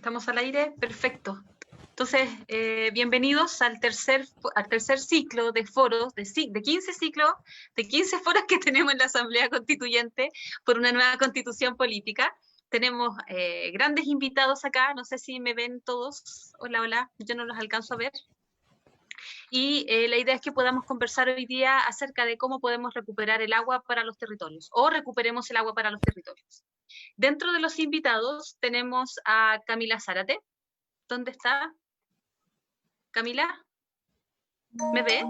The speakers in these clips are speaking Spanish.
Estamos al aire, perfecto. Entonces, bienvenidos al tercer ciclo de foros, de 15 ciclos, de 15 foros que tenemos en la Asamblea Constituyente por una nueva constitución política. Tenemos grandes invitados acá, no sé si me ven todos. Hola, hola, yo no los alcanzo a ver. Y la idea es que podamos conversar hoy día acerca de cómo podemos recuperar el agua para los territorios, o recuperemos el agua para los territorios. Dentro de los invitados tenemos a Camila Zárate. ¿Dónde está? Camila, ¿me ve?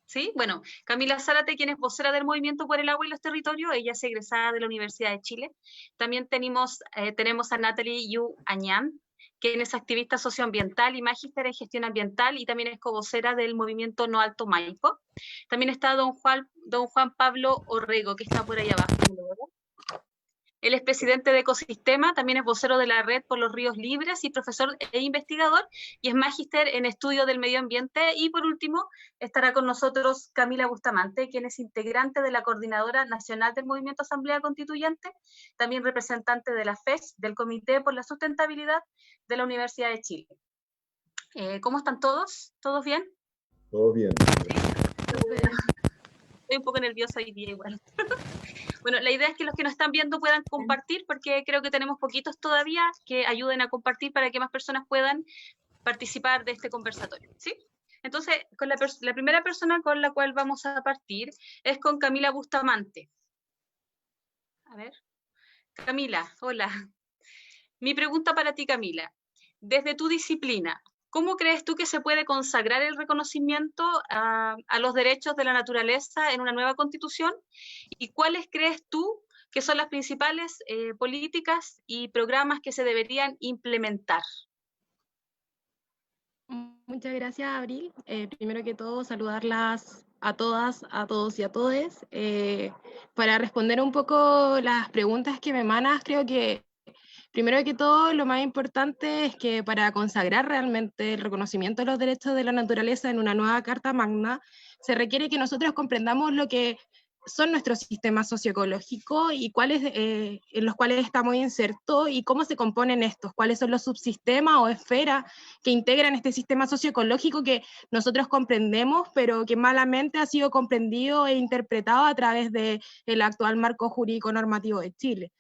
Sí, bueno, Camila Zárate, quien es vocera del Movimiento por el Agua y los Territorios, ella es egresada de la Universidad de Chile. También tenemos a Natalie Yu Añán, quien es activista socioambiental y magíster en gestión ambiental y también es covocera del movimiento No Alto Maipo. También está don Juan Pablo Orrego, que está por ahí abajo. Él es presidente de Ecosistema, también es vocero de la Red por los Ríos Libres y profesor e investigador, y es magíster en estudio del medio ambiente. Y por último, estará con nosotros Camila Bustamante, quien es integrante de la Coordinadora Nacional del Movimiento Asamblea Constituyente, también representante de la FES, del Comité por la Sustentabilidad de la Universidad de Chile. ¿Cómo están todos? ¿Todos bien? Todo bien. Estoy un poco nerviosa hoy día igual. Bueno, la idea es que los que nos están viendo puedan compartir, porque creo que tenemos poquitos todavía, que ayuden a compartir para que más personas puedan participar de este conversatorio, ¿sí? Entonces, con la primera persona con la cual vamos a partir es con Camila Bustamante. A ver. Camila, hola. Mi pregunta para ti, Camila. Desde tu disciplina, ¿cómo crees tú que se puede consagrar el reconocimiento a los derechos de la naturaleza en una nueva constitución? ¿Y cuáles crees tú que son las principales políticas y programas que se deberían implementar? Muchas gracias, Abril. Primero que todo, saludarlas a todas, a todos y a todes. Para responder un poco las preguntas que me emanas, creo que primero que todo, lo más importante es que para consagrar realmente el reconocimiento de los derechos de la naturaleza en una nueva Carta Magna, se requiere que nosotros comprendamos lo que son nuestros sistemas socioecológicos y en los cuales estamos insertos y cómo se componen estos, cuáles son los subsistemas o esferas que integran este sistema socioecológico que nosotros comprendemos, pero que malamente ha sido comprendido e interpretado a través del actual marco jurídico normativo de Chile.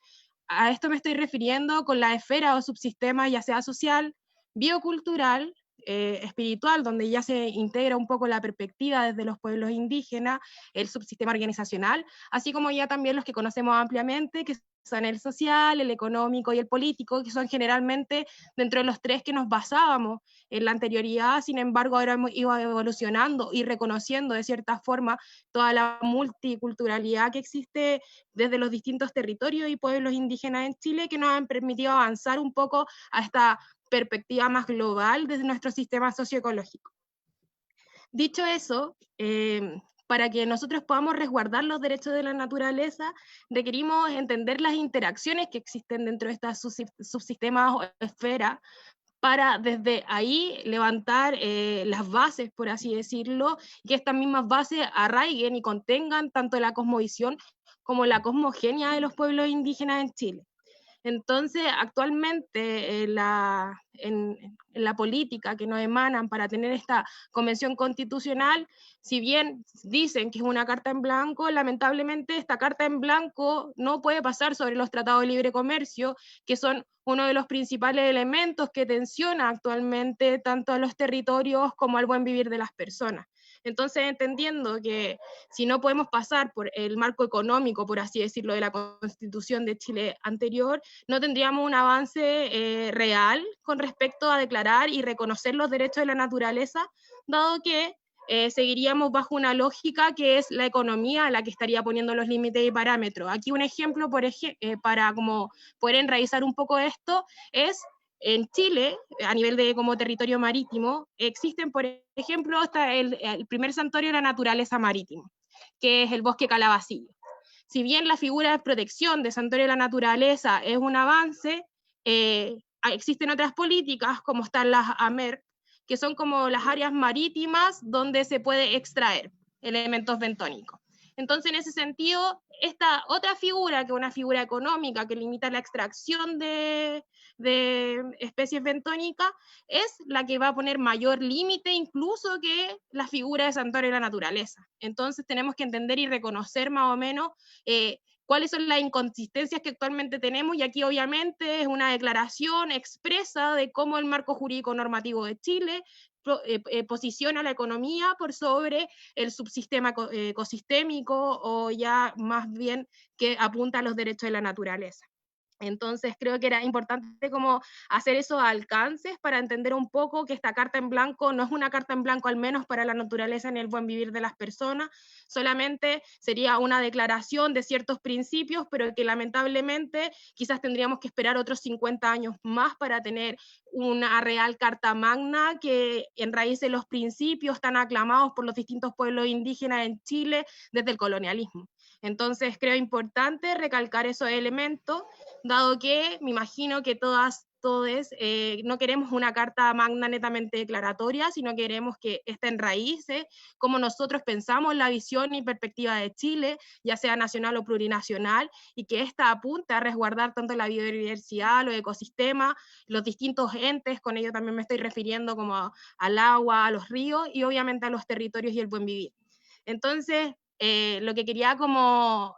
A esto me estoy refiriendo con la esfera o subsistema, ya sea social, biocultural, espiritual, donde ya se integra un poco la perspectiva desde los pueblos indígenas, el subsistema organizacional, así como ya también los que conocemos ampliamente, que son el social, el económico y el político, que son generalmente dentro de los tres que nos basábamos en la anterioridad. Sin embargo, ahora hemos ido evolucionando y reconociendo de cierta forma toda la multiculturalidad que existe desde los distintos territorios y pueblos indígenas en Chile, que nos han permitido avanzar un poco a esta perspectiva más global desde nuestro sistema socioecológico. Dicho eso, para que nosotros podamos resguardar los derechos de la naturaleza, requerimos entender las interacciones que existen dentro de estas subsistemas o esferas, para desde ahí levantar las bases, por así decirlo, y que estas mismas bases arraiguen y contengan tanto la cosmovisión como la cosmogenia de los pueblos indígenas en Chile. Entonces, actualmente en la política que nos emanan para tener esta convención constitucional, si bien dicen que es una carta en blanco, lamentablemente esta carta en blanco no puede pasar sobre los tratados de libre comercio, que son uno de los principales elementos que tensiona actualmente tanto a los territorios como al buen vivir de las personas. Entonces, entendiendo que si no podemos pasar por el marco económico, por así decirlo, de la Constitución de Chile anterior, no tendríamos un avance real con respecto a declarar y reconocer los derechos de la naturaleza, dado que seguiríamos bajo una lógica que es la economía la que estaría poniendo los límites y parámetros. Aquí un ejemplo para como poder enraizar un poco esto es en Chile, a nivel de como territorio marítimo, existen, por ejemplo, hasta el primer santuario de la naturaleza marítimo, que es el bosque Calabacillo. Si bien la figura de protección de santuario de la naturaleza es un avance, existen otras políticas, como están las AMER, que son como las áreas marítimas donde se puede extraer elementos bentónicos. Entonces, en ese sentido, esta otra figura, que es una figura económica que limita la extracción de especies bentónicas, es la que va a poner mayor límite incluso que la figura de santuario de la naturaleza. Entonces tenemos que entender y reconocer más o menos cuáles son las inconsistencias que actualmente tenemos, y aquí obviamente es una declaración expresa de cómo el marco jurídico normativo de Chile posiciona la economía por sobre el subsistema ecosistémico, o ya más bien que apunta a los derechos de la naturaleza. Entonces creo que era importante como hacer esos alcances para entender un poco que esta carta en blanco no es una carta en blanco, al menos para la naturaleza ni el buen vivir de las personas, solamente sería una declaración de ciertos principios, pero que lamentablemente quizás tendríamos que esperar otros 50 años más para tener una real carta magna que enraíce los principios tan aclamados por los distintos pueblos indígenas en Chile desde el colonialismo. Entonces creo importante recalcar esos elementos, dado que me imagino que todos no queremos una carta magna netamente declaratoria, sino queremos que esta enraíce como nosotros pensamos la visión y perspectiva de Chile, ya sea nacional o plurinacional, y que esta apunte a resguardar tanto la biodiversidad, los ecosistemas, los distintos entes, con ello también me estoy refiriendo como al agua, a los ríos y obviamente a los territorios y el buen vivir. Entonces, lo que quería como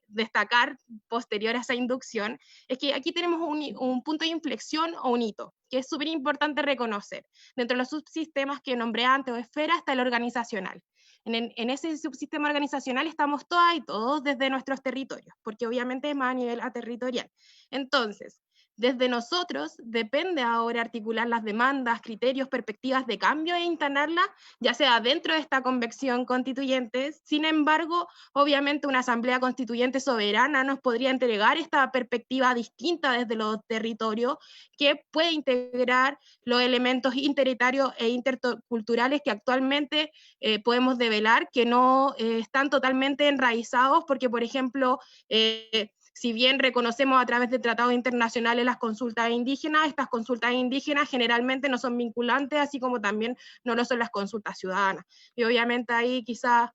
destacar posterior a esa inducción es que aquí tenemos un punto de inflexión o un hito, que es súper importante reconocer. Dentro de los subsistemas que nombré antes o esfera está el organizacional. En ese subsistema organizacional estamos todas y todos desde nuestros territorios, porque obviamente es más a nivel aterritorial. Entonces, desde nosotros depende ahora articular las demandas, criterios, perspectivas de cambio e instalarlas, ya sea dentro de esta convención constituyente. Sin embargo, obviamente una asamblea constituyente soberana nos podría entregar esta perspectiva distinta desde los territorios, que puede integrar los elementos interetarios e interculturales que actualmente podemos develar que no están totalmente enraizados, porque por ejemplo, si bien reconocemos a través de tratados internacionales las consultas indígenas, estas consultas indígenas generalmente no son vinculantes, así como también no lo son las consultas ciudadanas. Y obviamente ahí quizás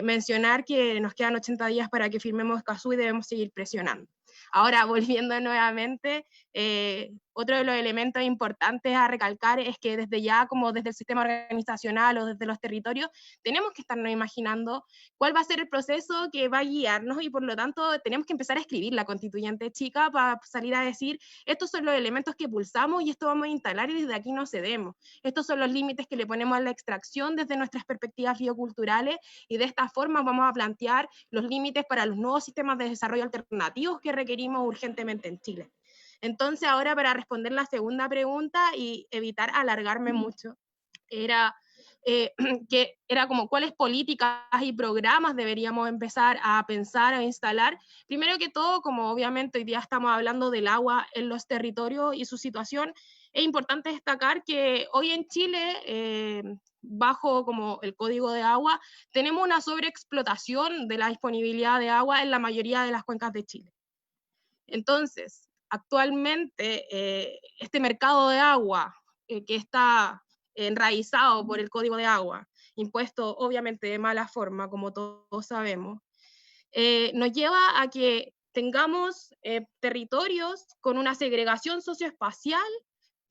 mencionar que nos quedan 80 días para que firmemos Escazú y debemos seguir presionando. Ahora, volviendo nuevamente, otro de los elementos importantes a recalcar es que desde ya, como desde el sistema organizacional o desde los territorios, tenemos que estarnos imaginando cuál va a ser el proceso que va a guiarnos, y por lo tanto tenemos que empezar a escribir la constituyente chica para salir a decir, estos son los elementos que pulsamos y esto vamos a instalar y desde aquí no cedemos. Estos son los límites que le ponemos a la extracción desde nuestras perspectivas bioculturales, y de esta forma vamos a plantear los límites para los nuevos sistemas de desarrollo alternativos que requerimos urgentemente en Chile. Entonces, ahora para responder la segunda pregunta y evitar alargarme mucho, era que era como cuáles políticas y programas deberíamos empezar a pensar, a instalar. Primero que todo, como obviamente hoy día estamos hablando del agua en los territorios y su situación, es importante destacar que hoy en Chile, bajo como el Código de Agua, tenemos una sobreexplotación de la disponibilidad de agua en la mayoría de las cuencas de Chile. Entonces, actualmente este mercado de agua que está enraizado por el Código de Agua, impuesto obviamente de mala forma, como todos sabemos, nos lleva a que tengamos territorios con una segregación socioespacial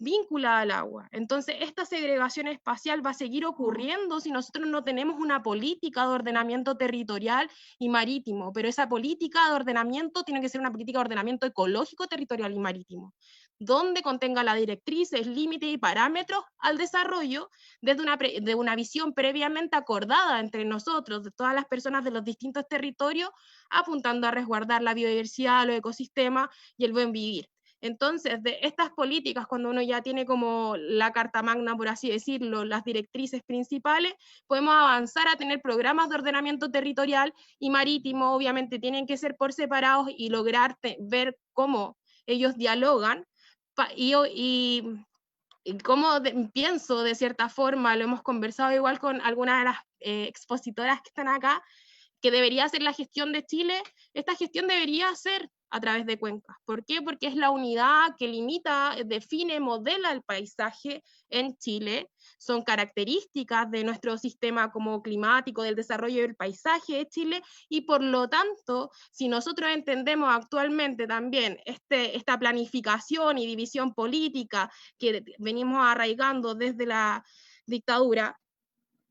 vinculada al agua. Entonces, esta segregación espacial va a seguir ocurriendo si nosotros no tenemos una política de ordenamiento territorial y marítimo, pero esa política de ordenamiento tiene que ser una política de ordenamiento ecológico, territorial y marítimo, donde contenga las directrices, límites y parámetros al desarrollo desde una visión previamente acordada entre nosotros, de todas las personas de los distintos territorios, apuntando a resguardar la biodiversidad, los ecosistemas y el buen vivir. Entonces, de estas políticas, cuando uno ya tiene como la carta magna, por así decirlo, las directrices principales, podemos avanzar a tener programas de ordenamiento territorial y marítimo. Obviamente tienen que ser por separados y lograr ver cómo ellos dialogan y cómo pienso de cierta forma, lo hemos conversado igual con algunas de las expositoras que están acá, que debería ser la gestión de Chile. Esta gestión debería ser a través de cuencas. ¿Por qué? Porque es la unidad que limita, define, modela el paisaje en Chile. Son características de nuestro sistema como climático, del desarrollo del paisaje de Chile, y por lo tanto, si nosotros entendemos actualmente también esta planificación y división política que venimos arraigando desde la dictadura,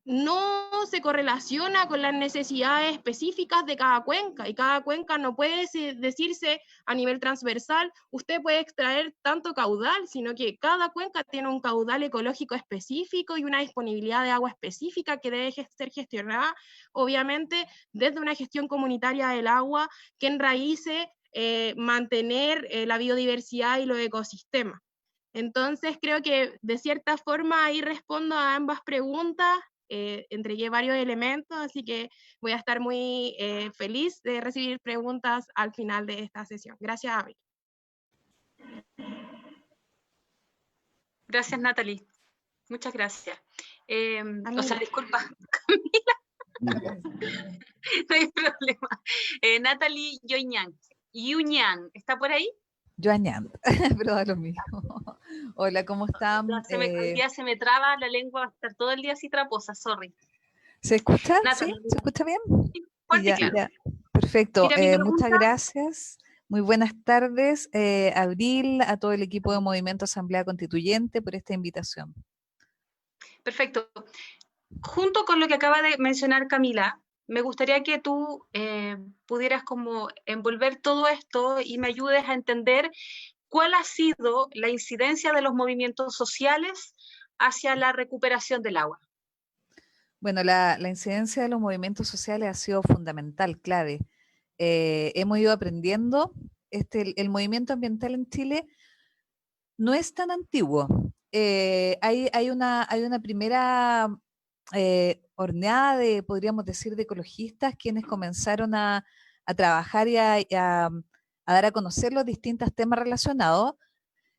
no se correlaciona con las necesidades específicas de cada cuenca, y cada cuenca no puede decirse a nivel transversal, usted puede extraer tanto caudal, sino que cada cuenca tiene un caudal ecológico específico y una disponibilidad de agua específica que debe ser gestionada, obviamente, desde una gestión comunitaria del agua que enraíce mantener la biodiversidad y los ecosistemas. Entonces, creo que de cierta forma ahí respondo a ambas preguntas. Entregué varios elementos, así que voy a estar muy feliz de recibir preguntas al final de esta sesión. Gracias, Abby. Gracias, Natalie. Muchas gracias. O sea, disculpa, Camila. No hay problema. Natalie Yuñan, ¿está por ahí? Yuñan, pero da lo mismo. Hola, ¿cómo están? Hoy día se me traba la lengua, va a estar todo el día así traposa, sorry. ¿Se escucha? Natalie, ¿Sí? ¿Se escucha bien? Sí, fuerte y claro. Ya. Perfecto, Mira, muchas gracias. Muy buenas tardes, Abril, a todo el equipo de Movimiento Asamblea Constituyente por esta invitación. Perfecto. Junto con lo que acaba de mencionar Camila, me gustaría que tú pudieras como envolver todo esto y me ayudes a entender cuál ha sido la incidencia de los movimientos sociales hacia la recuperación del agua. Bueno, la incidencia de los movimientos sociales ha sido fundamental, clave. Hemos ido aprendiendo, el movimiento ambiental en Chile no es tan antiguo. Hay una primera horneada de, podríamos decir, de ecologistas quienes comenzaron a trabajar y a dar a conocer los distintos temas relacionados,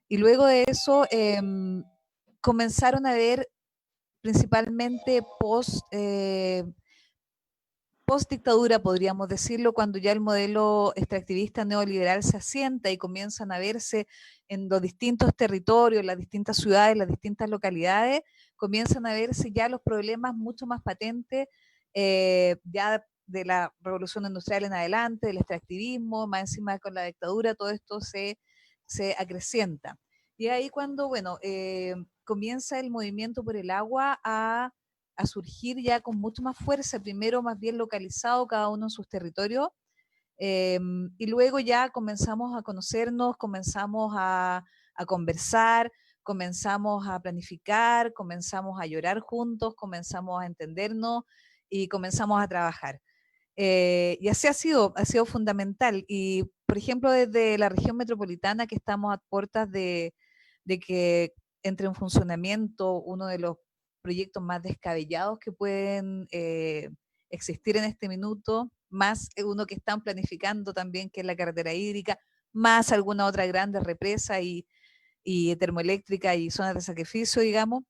y luego de eso comenzaron a ver principalmente post dictadura, podríamos decirlo, cuando ya el modelo extractivista neoliberal se asienta y comienzan a verse en los distintos territorios, las distintas ciudades, las distintas localidades, comienzan a verse ya los problemas mucho más patentes, ya de la revolución industrial en adelante, del extractivismo, más encima con la dictadura, todo esto se acrecienta. Y ahí cuando, bueno, comienza el movimiento por el agua a surgir ya con mucho más fuerza, primero más bien localizado cada uno en sus territorios, y luego ya comenzamos a conocernos, comenzamos a conversar, comenzamos a planificar, comenzamos a llorar juntos, comenzamos a entendernos y comenzamos a trabajar. Y así ha sido fundamental. Y, por ejemplo, desde la región metropolitana, que estamos a puertas de que entre en funcionamiento uno de los proyectos más descabellados que pueden existir en este minuto, más uno que están planificando también, que es la carretera hídrica, más alguna otra grande represa y termoeléctrica y zonas de sacrificio, digamos.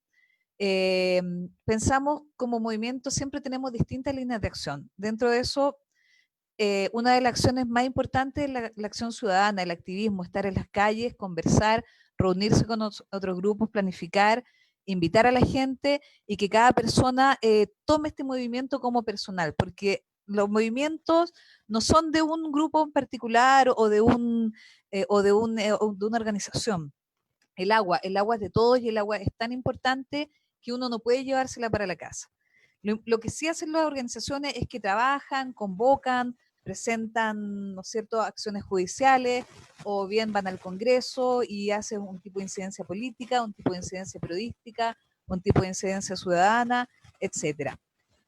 Pensamos como movimiento, siempre tenemos distintas líneas de acción. Dentro de eso, una de las acciones más importantes es la acción ciudadana, el activismo, estar en las calles, conversar, reunirse con otros grupos, planificar, invitar a la gente y que cada persona tome este movimiento como personal, porque los movimientos no son de un grupo en particular o de una organización. El agua es de todos y el agua es tan importante que uno no puede llevársela para la casa. Lo que sí hacen las organizaciones es que trabajan, convocan, presentan, ¿no es cierto?, acciones judiciales, o bien van al Congreso y hacen un tipo de incidencia política, un tipo de incidencia periodística, un tipo de incidencia ciudadana, etcétera.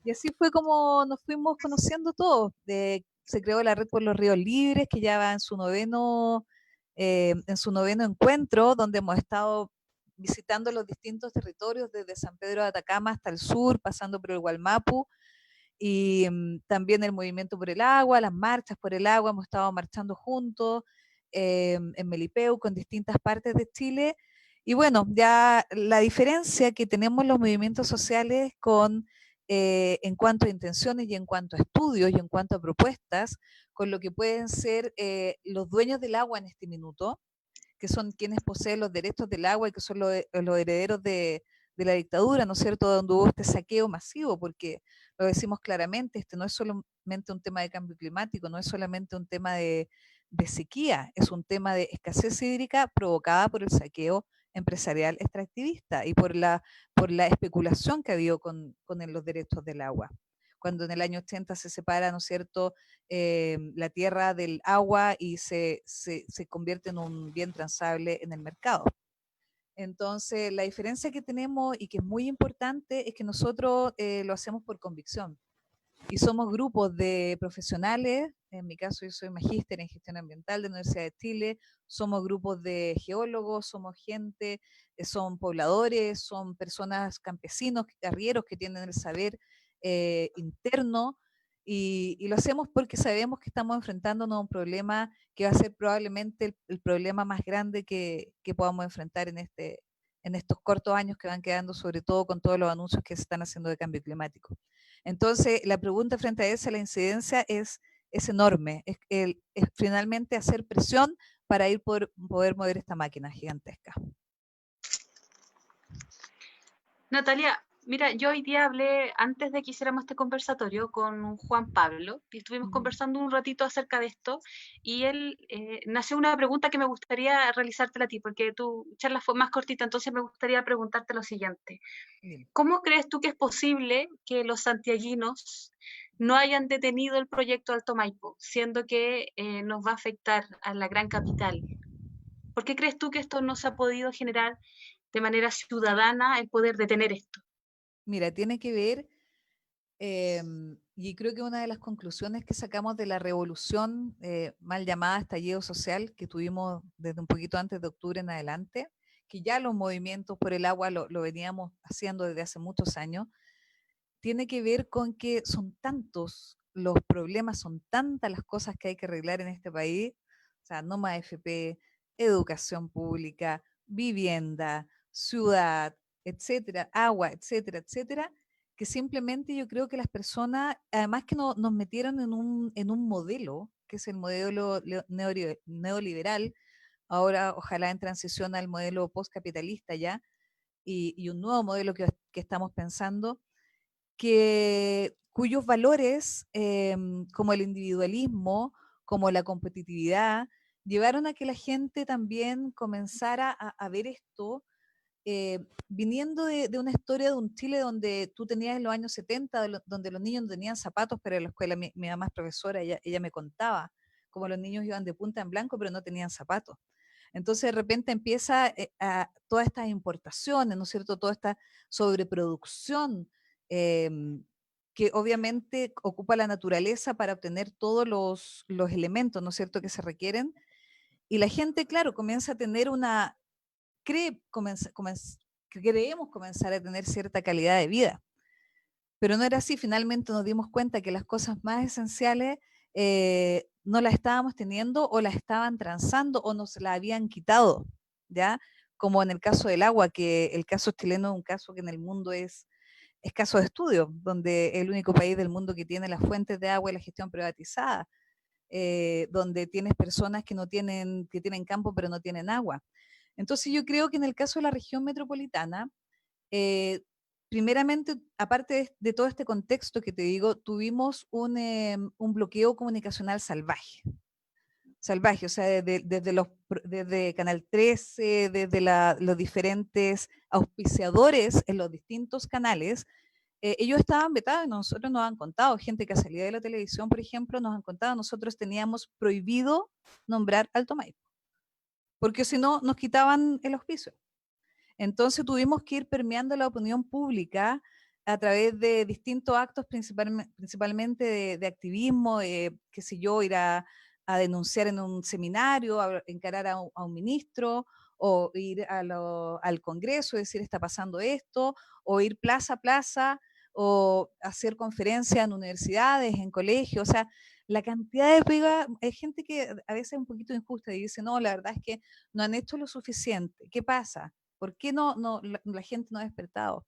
Y así fue como nos fuimos conociendo todos. Se creó la Red por los Ríos Libres, que ya va en su noveno encuentro, donde hemos estado visitando los distintos territorios desde San Pedro de Atacama hasta el sur, pasando por el Gualmapu, y también el movimiento por el agua, las marchas por el agua, hemos estado marchando juntos en Melipeuco, en distintas partes de Chile. Y bueno, ya la diferencia que tenemos los movimientos sociales con en cuanto a intenciones y en cuanto a estudios y en cuanto a propuestas, con lo que pueden ser los dueños del agua en este minuto, que son quienes poseen los derechos del agua y que son los herederos de la dictadura, ¿no es cierto?, donde hubo este saqueo masivo, porque lo decimos claramente, este no es solamente un tema de cambio climático, no es solamente un tema de sequía, es un tema de escasez hídrica provocada por el saqueo empresarial extractivista y por la especulación que ha habido con los derechos del agua. Cuando en el año 80 se separa, ¿no es cierto?, la tierra del agua y se convierte en un bien transable en el mercado. Entonces, la diferencia que tenemos y que es muy importante es que nosotros lo hacemos por convicción y somos grupos de profesionales. En mi caso, yo soy magíster en gestión ambiental de la Universidad de Chile. Somos grupos de geólogos, somos gente, son pobladores, son personas, campesinos, arrieros que tienen el saber interno, y lo hacemos porque sabemos que estamos enfrentándonos a un problema que va a ser probablemente el problema más grande que podamos enfrentar en estos cortos años que van quedando, sobre todo con todos los anuncios que se están haciendo de cambio climático. Entonces, la pregunta frente a esa, la incidencia es enorme, es finalmente hacer presión para poder mover esta máquina gigantesca. Natalia, mira, yo hoy día hablé, antes de que hiciéramos este conversatorio, con Juan Pablo, y estuvimos conversando un ratito acerca de esto, y él nació una pregunta que me gustaría realizártela a ti, porque tu charla fue más cortita, entonces me gustaría preguntarte lo siguiente. Bien. ¿Cómo crees tú que es posible que los santiaguinos no hayan detenido el proyecto Alto Maipo, siendo que nos va a afectar a la gran capital? ¿Por qué crees tú que esto no se ha podido generar de manera ciudadana el poder detener esto? Mira, tiene que ver, y creo que una de las conclusiones que sacamos de la revolución mal llamada estallido social que tuvimos desde un poquito antes de octubre en adelante, que ya los movimientos por el agua lo veníamos haciendo desde hace muchos años, tiene que ver con que son tantos los problemas, son tantas las cosas que hay que arreglar en este país, o sea, no más FP, educación pública, vivienda, ciudad, etcétera, agua, etcétera, etcétera, que simplemente yo creo que las personas, además que nos metieron en un modelo, que es el modelo neoliberal, ahora ojalá en transición al modelo postcapitalista ya, y un nuevo modelo que estamos pensando, cuyos valores, como el individualismo, como la competitividad, llevaron a que la gente también comenzara a ver esto, viniendo de una historia de un Chile donde tú tenías en los años 70, donde los niños no tenían zapatos para ir a la escuela. Mi mamá es profesora, ella me contaba cómo los niños iban de punta en blanco, pero no tenían zapatos. Entonces de repente empieza todas estas importaciones, ¿no es cierto? Toda esta sobreproducción, que obviamente ocupa la naturaleza para obtener todos los elementos, ¿no es cierto?, que se requieren. Y la gente, claro, comienza a tener creemos comenzar a tener cierta calidad de vida. Pero no era así, finalmente nos dimos cuenta que las cosas más esenciales no las estábamos teniendo, o las estaban transando, o nos las habían quitado, ¿ya? Como en el caso del agua, que el caso chileno es un caso que en el mundo es caso de estudio, donde es el único país del mundo que tiene las fuentes de agua y la gestión privatizada, donde tienes personas que tienen campo pero no tienen agua. Entonces yo creo que en el caso de la región metropolitana, eh, primeramente, aparte de todo este contexto que te digo, tuvimos un bloqueo comunicacional salvaje. Salvaje, o sea, desde Canal 13, desde los diferentes auspiciadores en los distintos canales, ellos estaban vetados y nosotros nos han contado, gente que ha salido de la televisión, por ejemplo, nos han contado, nosotros teníamos prohibido nombrar Alto Maipo, porque si no, nos quitaban el auspicio. Entonces tuvimos que ir permeando la opinión pública a través de distintos actos, principalmente de activismo, qué sé yo, ir a denunciar en un seminario, a encarar a un ministro, o ir al Congreso y decir está pasando esto, o ir plaza a plaza, o hacer conferencias en universidades, en colegios. O sea, la cantidad de pega, hay gente que a veces es un poquito injusta y dice, no, la verdad es que no han hecho lo suficiente. ¿Qué pasa? ¿Por qué la gente no ha despertado?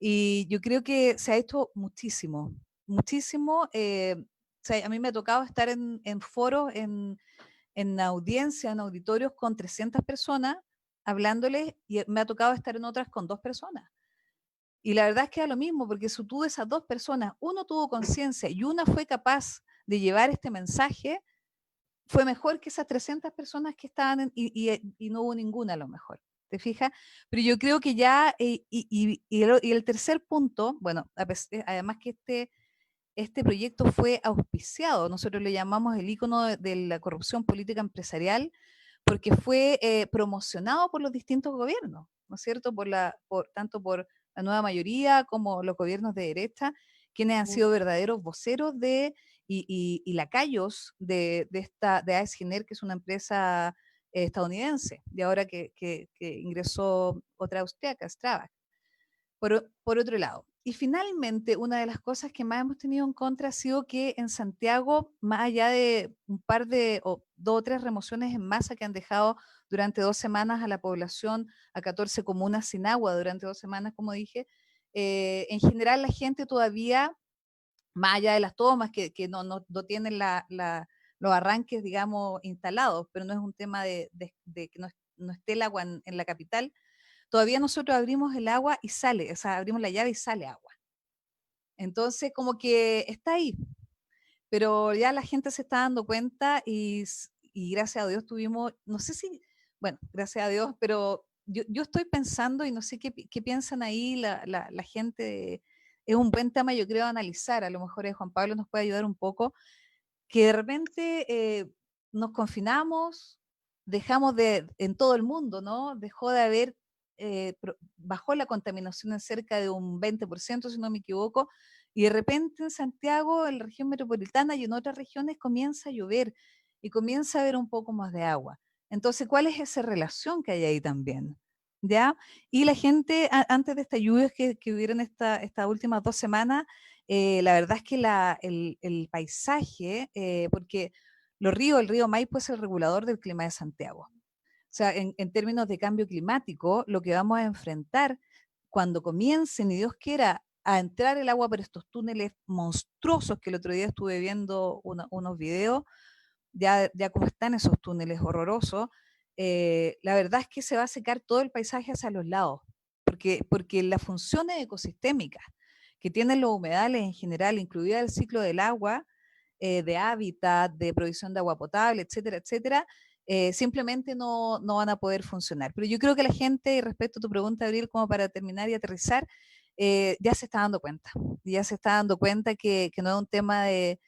Y yo creo que se ha hecho muchísimo, muchísimo. O sea, a mí me ha tocado estar en foros, en audiencia, en auditorios con 300 personas hablándoles, y me ha tocado estar en otras con 2 personas. Y la verdad es que da lo mismo, porque si tú de esas 2 personas, uno tuvo conciencia y una fue capaz de llevar este mensaje, fue mejor que esas 300 personas que estaban y no hubo ninguna a lo mejor. ¿Te fijas? Pero yo creo que ya, y el tercer punto, bueno, además que este proyecto fue auspiciado, nosotros le llamamos el ícono de la corrupción política empresarial, porque fue promocionado por los distintos gobiernos, ¿no es cierto? Tanto por la nueva mayoría como los gobiernos de derecha, quienes han sido verdaderos voceros y lacayos de AES Gener, que es una empresa estadounidense, y ahora que ingresó otra austriaca, Strabag. Por otro lado. Y finalmente, una de las cosas que más hemos tenido en contra ha sido que en Santiago, más allá de un par de, o 2 o 3 remociones en masa que han dejado durante 2 semanas a la población, a 14 comunas sin agua durante 2 semanas, como dije, en general la gente todavía, más allá de las tomas, que no tienen los arranques, digamos, instalados, pero no es un tema de que no esté el agua en la capital. Todavía nosotros abrimos el agua y sale, o sea, abrimos la llave y sale agua. Entonces, como que está ahí, pero ya la gente se está dando cuenta y gracias a Dios tuvimos, no sé si, bueno, gracias a Dios, pero yo estoy pensando y no sé qué piensan ahí la gente. Es un buen tema, yo creo, analizar. A lo mejor Juan Pablo nos puede ayudar un poco, que de repente nos confinamos, dejamos en todo el mundo, ¿no? Dejó de haber, bajó la contaminación en cerca de un 20%, si no me equivoco, y de repente en Santiago, en la región metropolitana y en otras regiones comienza a llover y comienza a haber un poco más de agua. Entonces, ¿cuál es esa relación que hay ahí también? ¿Ya? Y la gente, antes de estas lluvias que hubieron estas últimas 2 semanas, la verdad es que el paisaje, porque el río Maipo es el regulador del clima de Santiago. O sea, en términos de cambio climático, lo que vamos a enfrentar cuando comiencen, y Dios quiera, a entrar el agua por estos túneles monstruosos, que el otro día estuve viendo unos videos, ya cómo están esos túneles horrorosos, la verdad es que se va a secar todo el paisaje hacia los lados, porque las funciones ecosistémicas que tienen los humedales en general, incluida el ciclo del agua, de hábitat, de provisión de agua potable, etcétera, etcétera, simplemente no van a poder funcionar. Pero yo creo que la gente, y respecto a tu pregunta, Abril, como para terminar y aterrizar, ya se está dando cuenta, ya se está dando cuenta que no es un tema de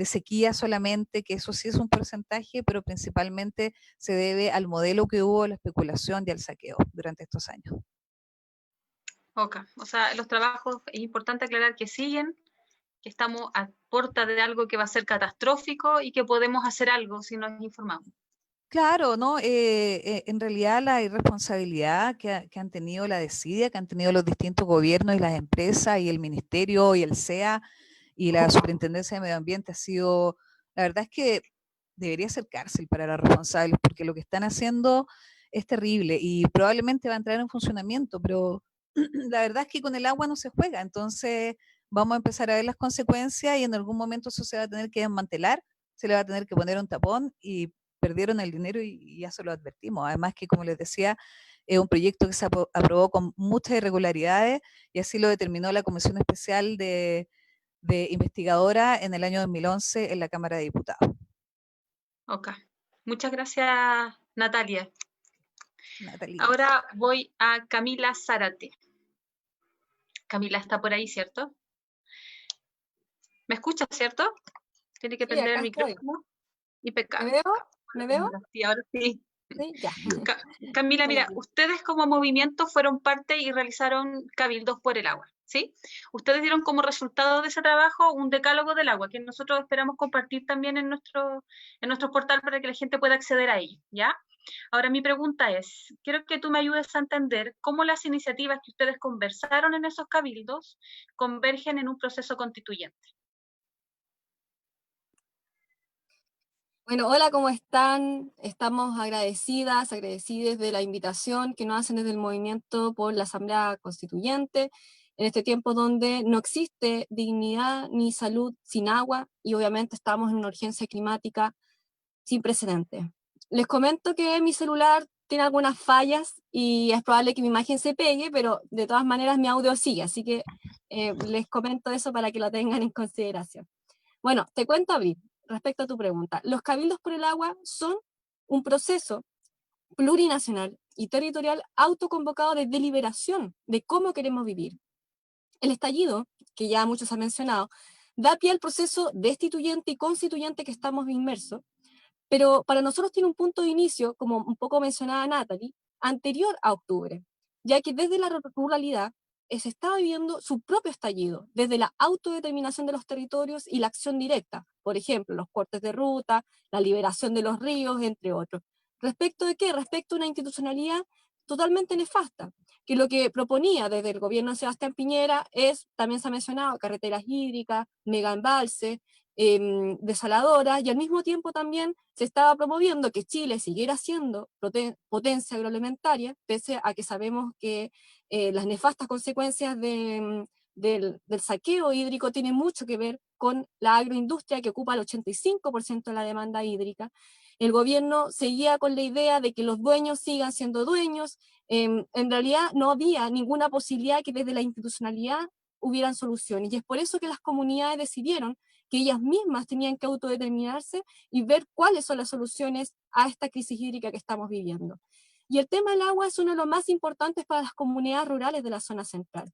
sequía solamente, que eso sí es un porcentaje, pero principalmente se debe al modelo que hubo, la especulación y al saqueo durante estos años. Ok, o sea, los trabajos, es importante aclarar que siguen, que estamos a puerta de algo que va a ser catastrófico y que podemos hacer algo si nos informamos. Claro, ¿no? En realidad la irresponsabilidad que han tenido la desidia, que han tenido los distintos gobiernos y las empresas y el ministerio y el SEA y la Superintendencia de Medio Ambiente ha sido, la verdad es que debería ser cárcel para los responsables, porque lo que están haciendo es terrible y probablemente va a entrar en funcionamiento, pero la verdad es que con el agua no se juega, entonces vamos a empezar a ver las consecuencias y en algún momento eso se va a tener que desmantelar, se le va a tener que poner un tapón y perdieron el dinero y ya se lo advertimos. Además que, como les decía, es un proyecto que se aprobó con muchas irregularidades y así lo determinó la Comisión Especial de investigadora en el año 2011 en la Cámara de Diputados. Ok, muchas gracias, Natalia. Natalia. Ahora voy a Camila Zárate. Camila está por ahí, ¿cierto? ¿Me escuchas, cierto? Tiene que prender el micrófono. Impecable. ¿Me veo? ¿Me veo? Sí, ahora sí. Sí, ya. Camila, mira, ustedes como movimiento fueron parte y realizaron cabildos por el agua, ¿sí? Ustedes dieron como resultado de ese trabajo un decálogo del agua, que nosotros esperamos compartir también en nuestro portal para que la gente pueda acceder a ello, ¿ya? Ahora mi pregunta es, quiero que tú me ayudes a entender cómo las iniciativas que ustedes conversaron en esos cabildos convergen en un proceso constituyente. Bueno, hola, ¿cómo están? Estamos agradecides de la invitación que nos hacen desde el movimiento por la Asamblea Constituyente. en este tiempo donde no existe dignidad ni salud sin agua, y obviamente estamos en una urgencia climática sin precedentes. Les comento que mi celular tiene algunas fallas y es probable que mi imagen se pegue, pero de todas maneras mi audio sigue, así que les comento eso para que lo tengan en consideración. Bueno, te cuento, Abril, respecto a tu pregunta. Los cabildos por el agua son un proceso plurinacional y territorial autoconvocado de deliberación de cómo queremos vivir. El estallido, que ya muchos han mencionado, da pie al proceso destituyente y constituyente que estamos inmersos, pero para nosotros tiene un punto de inicio, como un poco mencionaba Natalie, anterior a octubre, ya que desde la ruralidad se está viviendo su propio estallido, desde la autodeterminación de los territorios y la acción directa, por ejemplo, los cortes de ruta, la liberación de los ríos, entre otros. ¿Respecto de qué? Respecto a una institucionalidad totalmente nefasta, que lo que proponía desde el gobierno de Sebastián Piñera es, también se ha mencionado, carreteras hídricas, mega embalses, desaladoras, y al mismo tiempo también se estaba promoviendo que Chile siguiera siendo potencia agroalimentaria, pese a que sabemos que las nefastas consecuencias del saqueo hídrico tienen mucho que ver con la agroindustria, que ocupa el 85% de la demanda hídrica. El gobierno seguía con la idea de que los dueños sigan siendo dueños. En realidad no había ninguna posibilidad que desde la institucionalidad hubieran soluciones, y es por eso que las comunidades decidieron que ellas mismas tenían que autodeterminarse y ver cuáles son las soluciones a esta crisis hídrica que estamos viviendo. Y el tema del agua es uno de los más importantes para las comunidades rurales de la zona central.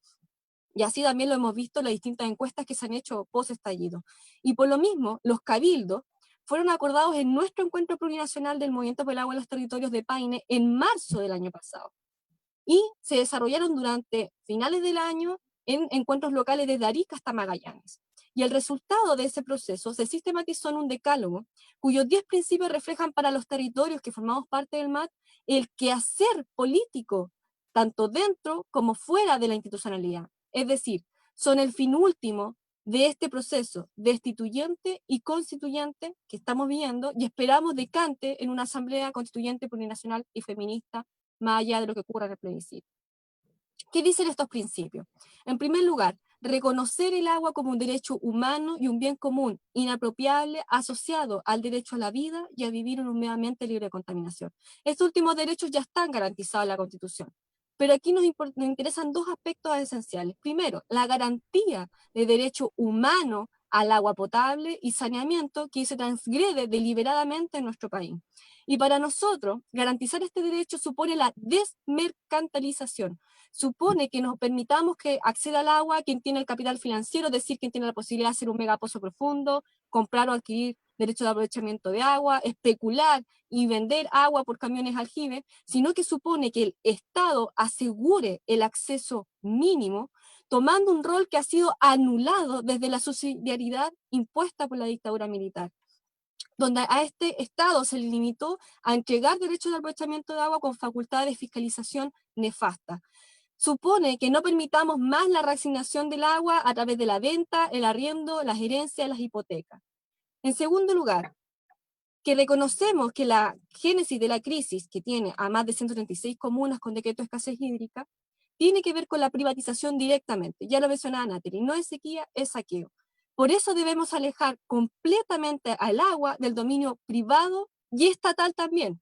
Y así también lo hemos visto en las distintas encuestas que se han hecho post-estallido. Y por lo mismo, los cabildos fueron acordados en nuestro encuentro plurinacional del Movimiento por el Agua en los Territorios de Paine en marzo del año pasado. Y se desarrollaron durante finales del año en encuentros locales desde Arica hasta Magallanes. Y el resultado de ese proceso se sistematizó en un decálogo, cuyos 10 principios reflejan para los territorios que formamos parte del MAT el quehacer político, tanto dentro como fuera de la institucionalidad. Es decir, son el fin último de este proceso destituyente y constituyente que estamos viviendo, y esperamos decante en una asamblea constituyente plurinacional y feminista, más allá de lo que ocurra en el plebiscito. ¿Qué dicen estos principios? En primer lugar, reconocer el agua como un derecho humano y un bien común, inapropiable, asociado al derecho a la vida y a vivir en un medio ambiente libre de contaminación. Estos últimos derechos ya están garantizados en la Constitución, pero aquí nos interesan dos aspectos esenciales. Primero, la garantía de derecho humano al agua potable y saneamiento que se transgrede deliberadamente en nuestro país. Y para nosotros, garantizar este derecho supone la desmercantilización, supone que nos permitamos que acceda al agua quien tiene el capital financiero, es decir, quien tiene la posibilidad de hacer un megapozo profundo, comprar o adquirir derechos de aprovechamiento de agua, especular y vender agua por camiones aljibe, sino que supone que el Estado asegure el acceso mínimo, tomando un rol que ha sido anulado desde la subsidiariedad impuesta por la dictadura militar, donde a este Estado se le limitó a entregar derechos de aprovechamiento de agua con facultades de fiscalización nefasta. Supone que no permitamos más la reasignación del agua a través de la venta, el arriendo, las herencias, las hipotecas. En segundo lugar, que reconocemos que la génesis de la crisis, que tiene a más de 136 comunas con decreto de escasez hídrica, tiene que ver con la privatización directamente. Ya lo mencionaba Natalie, no es sequía, es saqueo. Por eso debemos alejar completamente al agua del dominio privado y estatal también.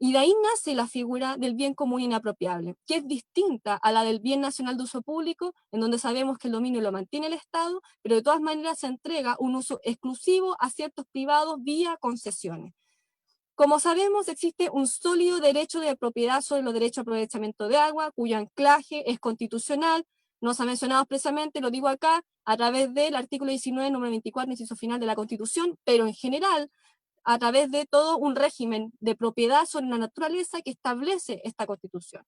Y de ahí nace la figura del bien común inapropiable, que es distinta a la del bien nacional de uso público, en donde sabemos que el dominio lo mantiene el Estado, pero de todas maneras se entrega un uso exclusivo a ciertos privados vía concesiones. Como sabemos, existe un sólido derecho de propiedad sobre los derechos de aprovechamiento de agua, cuyo anclaje es constitucional, no se ha mencionado expresamente, lo digo acá, a través del artículo 19, número 24, inciso final de la Constitución, pero en general, a través de todo un régimen de propiedad sobre la naturaleza que establece esta Constitución.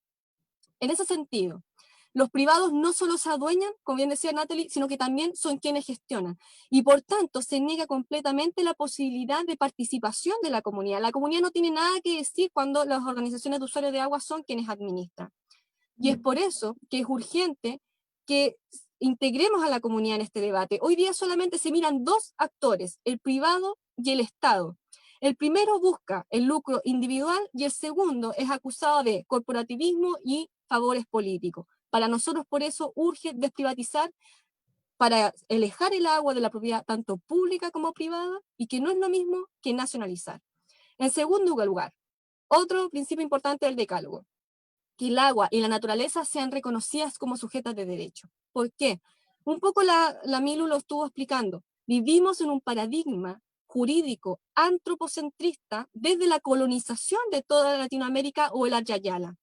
En ese sentido, los privados no solo se adueñan, como bien decía Natalie, sino que también son quienes gestionan. Y por tanto, se niega completamente la posibilidad de participación de la comunidad. La comunidad no tiene nada que decir cuando las organizaciones de usuarios de agua son quienes administran. Y es por eso que es urgente que integremos a la comunidad en este debate. Hoy día solamente se miran dos actores, el privado y el Estado. El primero busca el lucro individual y el segundo es acusado de corporativismo y favores políticos. Para nosotros por eso urge desprivatizar para alejar el agua de la propiedad tanto pública como privada y que no es lo mismo que nacionalizar. En segundo lugar, otro principio importante del decálogo, que el agua y la naturaleza sean reconocidas como sujetas de derecho. ¿Por qué? Un poco la Milu lo estuvo explicando. Vivimos en un paradigma jurídico antropocentrista desde la colonización de toda Latinoamérica o el Ayayala,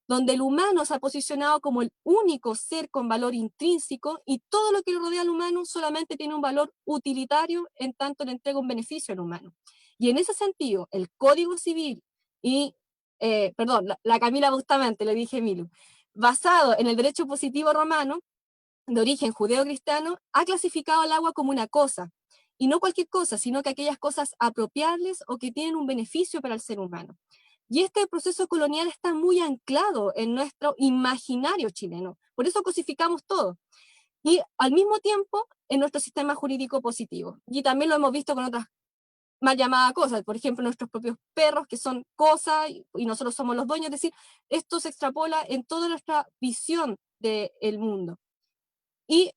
donde el humano se ha posicionado como el único ser con valor intrínseco y todo lo que rodea al humano solamente tiene un valor utilitario en tanto le entrega un beneficio al humano. Y en ese sentido, el Código Civil y, la Camila Bustamante, le dije Milu, basado en el derecho positivo romano, de origen judeo-cristiano, ha clasificado el agua como una cosa, y no cualquier cosa, sino que aquellas cosas apropiables o que tienen un beneficio para el ser humano. Y este proceso colonial está muy anclado en nuestro imaginario chileno, por eso cosificamos todo. Y al mismo tiempo en nuestro sistema jurídico positivo. Y también lo hemos visto con otras mal llamadas cosas, por ejemplo, nuestros propios perros, que son cosas, y nosotros somos los dueños, es decir, esto se extrapola en toda nuestra visión del mundo.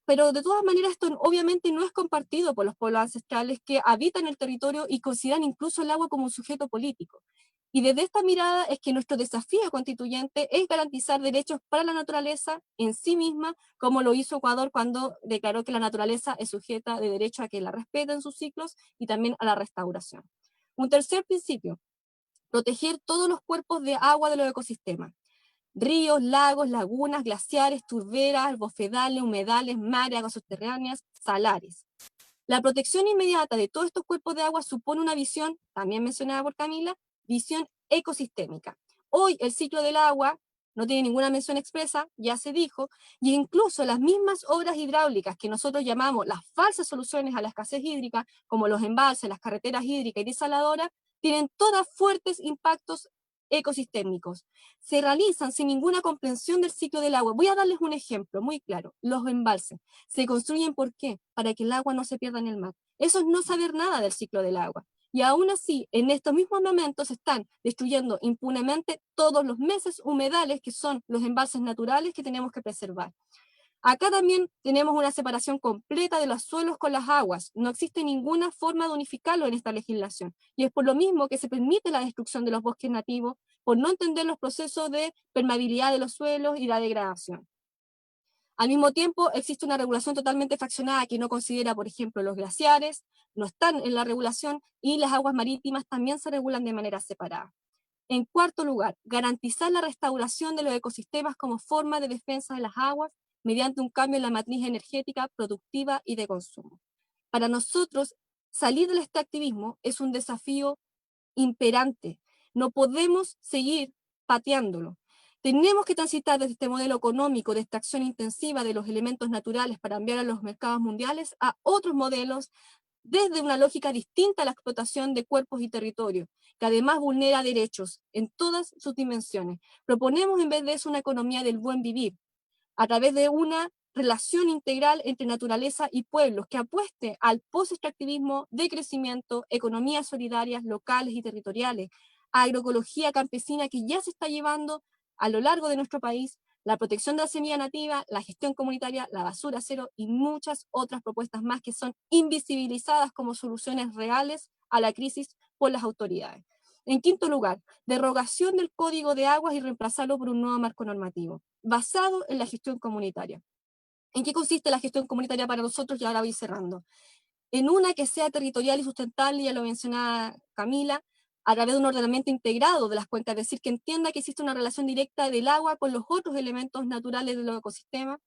Pero de todas maneras esto obviamente no es compartido por los pueblos ancestrales que habitan el territorio y consideran incluso el agua como un sujeto político. Y desde esta mirada es que nuestro desafío constituyente es garantizar derechos para la naturaleza en sí misma, como lo hizo Ecuador cuando declaró que la naturaleza es sujeta de derecho a que la respeten sus ciclos y también a la restauración. Un tercer principio, proteger todos los cuerpos de agua de los ecosistemas. Ríos, lagos, lagunas, glaciares, turberas, bofedales, humedales, mares, aguas subterráneas, salares. La protección inmediata de todos estos cuerpos de agua supone una visión, también mencionada por Camila, visión ecosistémica. Hoy el ciclo del agua no tiene ninguna mención expresa, ya se dijo, y incluso las mismas obras hidráulicas que nosotros llamamos las falsas soluciones a la escasez hídrica, como los embalses, las carreteras hídricas y desaladoras, tienen todas fuertes impactos ecosistémicos. Se realizan sin ninguna comprensión del ciclo del agua. Voy a darles un ejemplo muy claro. Los embalses se construyen ¿por qué? Para que el agua no se pierda en el mar. Eso es no saber nada del ciclo del agua. Y aún así, en estos mismos momentos se están destruyendo impunemente todos los meses humedales, que son los embalses naturales que tenemos que preservar. Acá también tenemos una separación completa de los suelos con las aguas. No existe ninguna forma de unificarlo en esta legislación. Y es por lo mismo que se permite la destrucción de los bosques nativos, por no entender los procesos de permeabilidad de los suelos y la degradación. Al mismo tiempo, existe una regulación totalmente fraccionada que no considera, por ejemplo, los glaciares, no están en la regulación, y las aguas marítimas también se regulan de manera separada. En cuarto lugar, garantizar la restauración de los ecosistemas como forma de defensa de las aguas mediante un cambio en la matriz energética, productiva y de consumo. Para nosotros, salir del extractivismo es un desafío imperante. No podemos seguir pateándolo. Tenemos que transitar desde este modelo económico de extracción intensiva de los elementos naturales para enviar a los mercados mundiales a otros modelos desde una lógica distinta a la explotación de cuerpos y territorios, que además vulnera derechos en todas sus dimensiones. Proponemos en vez de eso una economía del buen vivir, a través de una relación integral entre naturaleza y pueblos que apueste al post-extractivismo de crecimiento, economías solidarias locales y territoriales, agroecología campesina que ya se está llevando a lo largo de nuestro país, la protección de la semilla nativa, la gestión comunitaria, la basura cero y muchas otras propuestas más que son invisibilizadas como soluciones reales a la crisis por las autoridades. En quinto lugar, derogación del Código de Aguas y reemplazarlo por un nuevo marco normativo, basado en la gestión comunitaria. ¿En qué consiste la gestión comunitaria para nosotros? Y ahora voy cerrando. En una que sea territorial y sustentable, ya lo mencionaba Camila, a través de un ordenamiento integrado de las cuencas, es decir, que entienda que existe una relación directa del agua con los otros elementos naturales de los ecosistemas,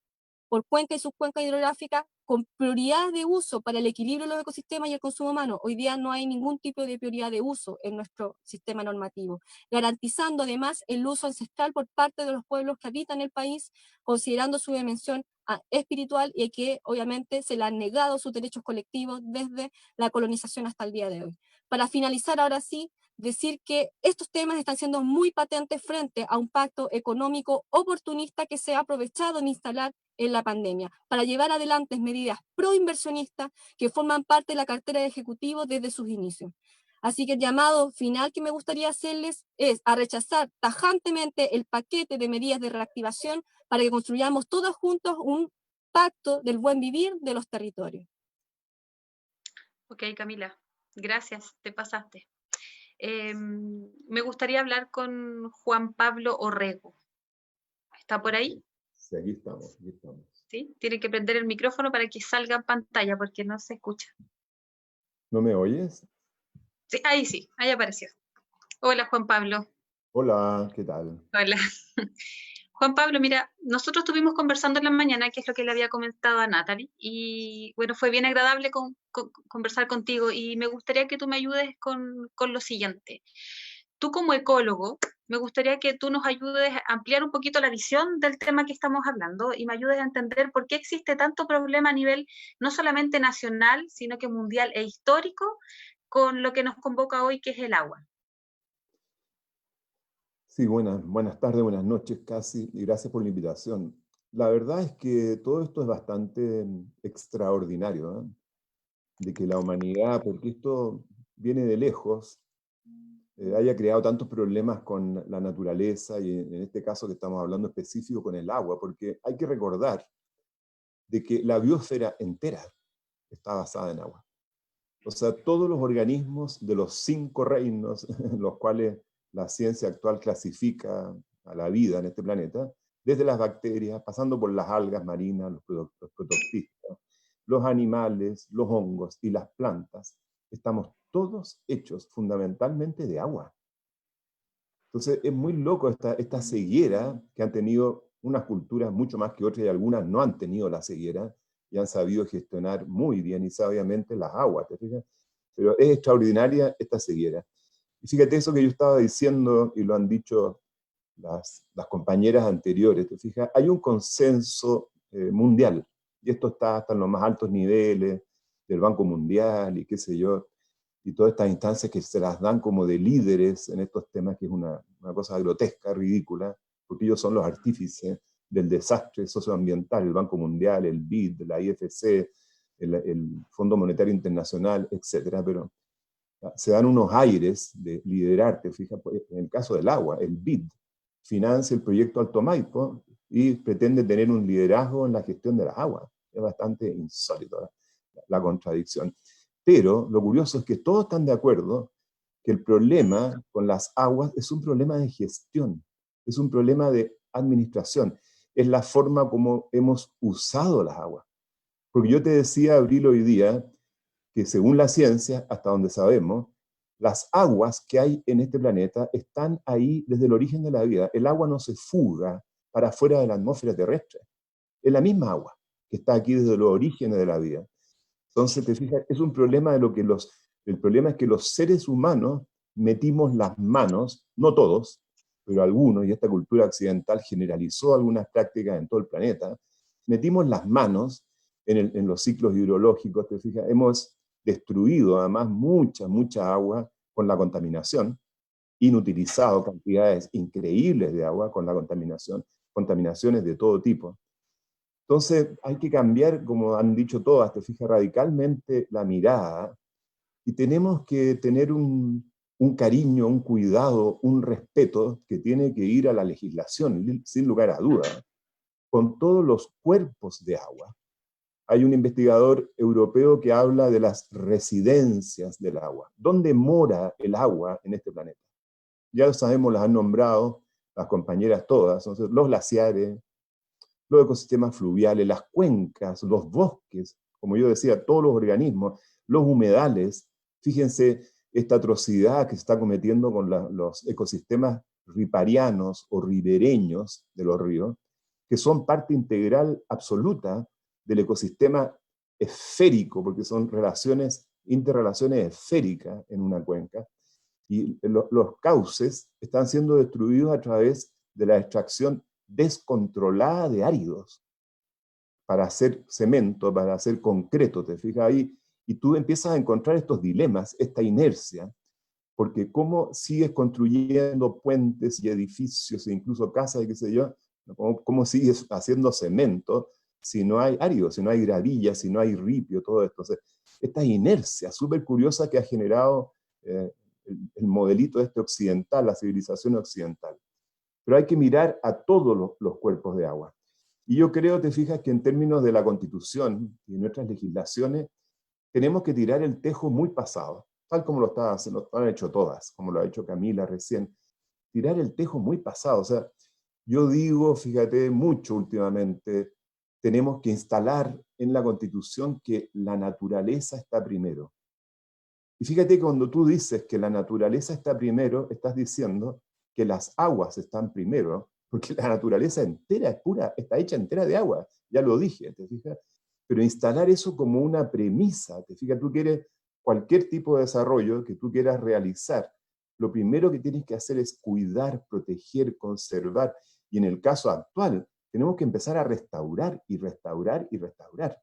por cuenca y subcuenca hidrográfica, con prioridad de uso para el equilibrio de los ecosistemas y el consumo humano. Hoy día no hay ningún tipo de prioridad de uso en nuestro sistema normativo, garantizando además el uso ancestral por parte de los pueblos que habitan el país, considerando su dimensión espiritual y que obviamente se le han negado sus derechos colectivos desde la colonización hasta el día de hoy. Para finalizar ahora sí, decir que estos temas están siendo muy patentes frente a un pacto económico oportunista que se ha aprovechado en instalar en la pandemia, para llevar adelante medidas proinversionistas que forman parte de la cartera de Ejecutivo desde sus inicios. Así que el llamado final que me gustaría hacerles es a rechazar tajantemente el paquete de medidas de reactivación para que construyamos todos juntos un pacto del buen vivir de los territorios. Ok, Camila, gracias, te pasaste. Me gustaría hablar con Juan Pablo Orrego. ¿Está por ahí? Sí, aquí estamos, aquí estamos. ¿Sí? Tiene que prender el micrófono para que salga en pantalla porque no se escucha. ¿No me oyes? Sí, ahí apareció. Hola, Juan Pablo. Hola, ¿qué tal? Hola. Juan Pablo, mira, nosotros estuvimos conversando en la mañana, que es lo que le había comentado a Natalie, y bueno, fue bien agradable conversar contigo y me gustaría que tú me ayudes con lo siguiente. Tú como ecólogo, me gustaría que tú nos ayudes a ampliar un poquito la visión del tema que estamos hablando y me ayudes a entender por qué existe tanto problema a nivel no solamente nacional, sino que mundial e histórico con lo que nos convoca hoy, que es el agua. Sí, buenas tardes, buenas noches casi, y gracias por la invitación. La verdad es que todo esto es bastante extraordinario, ¿eh? De que la humanidad, porque esto viene de lejos, haya creado tantos problemas con la naturaleza y en este caso que estamos hablando específico con el agua, porque hay que recordar de que la biosfera entera está basada en agua. O sea, todos los organismos de los 5 reinos en los cuales la ciencia actual clasifica a la vida en este planeta, desde las bacterias, pasando por las algas marinas, los protopistas, los animales, los hongos y las plantas, estamos todos hechos fundamentalmente de agua. Entonces es muy loco esta ceguera que han tenido unas culturas mucho más que otras y algunas no han tenido la ceguera y han sabido gestionar muy bien y sabiamente las aguas, ¿te fijas? Pero es extraordinaria esta ceguera. Y fíjate eso que yo estaba diciendo, y lo han dicho las compañeras anteriores, ¿te fijas? Hay un consenso mundial, y esto está hasta en los más altos niveles del Banco Mundial y qué sé yo, y todas estas instancias que se las dan como de líderes en estos temas, que es una cosa grotesca, ridícula, porque ellos son los artífices del desastre socioambiental, el Banco Mundial, el BID, la IFC, el Fondo Monetario Internacional, etcétera, pero se dan unos aires de liderarte, fíjate, en el caso del agua, el BID financia el proyecto Alto Maipo y pretende tener un liderazgo en la gestión de las aguas. Es bastante insólito la contradicción. Pero lo curioso es que todos están de acuerdo que el problema con las aguas es un problema de gestión, es un problema de administración, es la forma como hemos usado las aguas. Porque yo te decía, Abril, hoy día, que según la ciencia, hasta donde sabemos, las aguas que hay en este planeta están ahí desde el origen de la vida. El agua no se fuga para afuera de la atmósfera terrestre. Es la misma agua que está aquí desde los orígenes de la vida. Entonces, te fijas, es un problema de lo que el problema es que los seres humanos metimos las manos, no todos, pero algunos, y esta cultura occidental generalizó algunas prácticas en todo el planeta, metimos las manos en los ciclos hidrológicos, te fijas, hemos destruido además mucha agua con la contaminación, inutilizado cantidades increíbles de agua con la contaminación, contaminaciones de todo tipo. Entonces hay que cambiar, como han dicho todas, te fijas, radicalmente la mirada y tenemos que tener un cariño, un cuidado, un respeto que tiene que ir a la legislación, sin lugar a dudas, con todos los cuerpos de agua. Hay un investigador europeo que habla de las residencias del agua. ¿Dónde mora el agua en este planeta? Ya lo sabemos, las han nombrado las compañeras todas, entonces, los glaciares, los ecosistemas fluviales, las cuencas, los bosques, como yo decía, todos los organismos, los humedales. Fíjense esta atrocidad que se está cometiendo con los ecosistemas riparianos o ribereños de los ríos, que son parte integral absoluta del ecosistema esférico, porque son interrelaciones esféricas en una cuenca, y los cauces están siendo destruidos a través de la extracción descontrolada de áridos para hacer cemento, para hacer concreto, te fijas ahí, y tú empiezas a encontrar estos dilemas, esta inercia, porque cómo sigues construyendo puentes y edificios e incluso casas y qué sé yo, cómo sigues haciendo cemento si no hay árido, si no hay gravilla, si no hay ripio, todo esto. Entonces, esta inercia súper curiosa que ha generado el modelito este occidental, la civilización occidental. Pero hay que mirar a todos los cuerpos de agua. Y yo creo, te fijas, que en términos de la Constitución y nuestras legislaciones, tenemos que tirar el tejo muy pasado, tal como lo han hecho todas, como lo ha hecho Camila recién. Tirar el tejo muy pasado. O sea, yo digo, fíjate, mucho últimamente, tenemos que instalar en la Constitución que la naturaleza está primero. Y fíjate que cuando tú dices que la naturaleza está primero, estás diciendo que las aguas están primero, porque la naturaleza entera es pura, está hecha entera de agua, ya lo dije, ¿te fijas? Pero instalar eso como una premisa, ¿te fijas? Tú quieres cualquier tipo de desarrollo que tú quieras realizar, lo primero que tienes que hacer es cuidar, proteger, conservar, y en el caso actual, tenemos que empezar a restaurar y restaurar y restaurar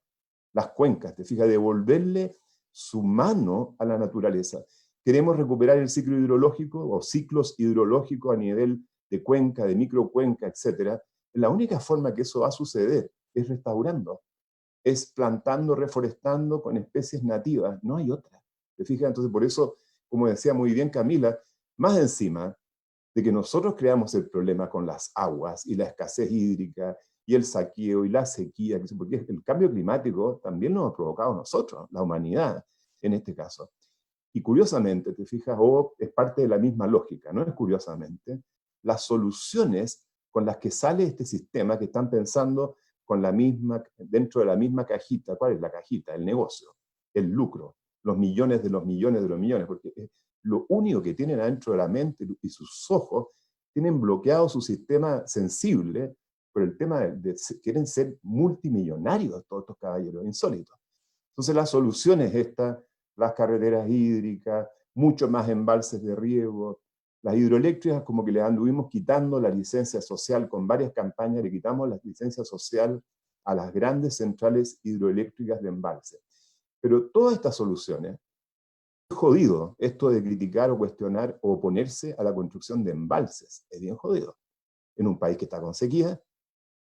las cuencas, te fijas, devolverle su mano a la naturaleza. Queremos recuperar el ciclo hidrológico o ciclos hidrológicos a nivel de cuenca, de microcuenca, etc. La única forma que eso va a suceder es restaurando, es plantando, reforestando con especies nativas, no hay otra. ¿Te fijas? Entonces, por eso, como decía muy bien Camila, más encima de que nosotros creamos el problema con las aguas y la escasez hídrica y el saqueo y la sequía, porque el cambio climático también lo hemos provocado nosotros, la humanidad en este caso. Y curiosamente, te fijas, es parte de la misma lógica, no es curiosamente, las soluciones con las que sale este sistema que están pensando con dentro de la misma cajita. ¿Cuál es la cajita? El negocio, el lucro, los millones de los millones de los millones, porque lo único que tienen adentro de la mente y sus ojos, tienen bloqueado su sistema sensible por el tema de quieren ser multimillonarios todos estos caballeros, insólitos. Entonces la solución es esta, las carreteras hídricas, mucho más embalses de riego, las hidroeléctricas como que le anduvimos quitando la licencia social con varias campañas, le quitamos la licencia social a las grandes centrales hidroeléctricas de embalse. Pero todas estas soluciones, es jodido esto de criticar o cuestionar o oponerse a la construcción de embalses, es bien jodido. En un país que está con sequía,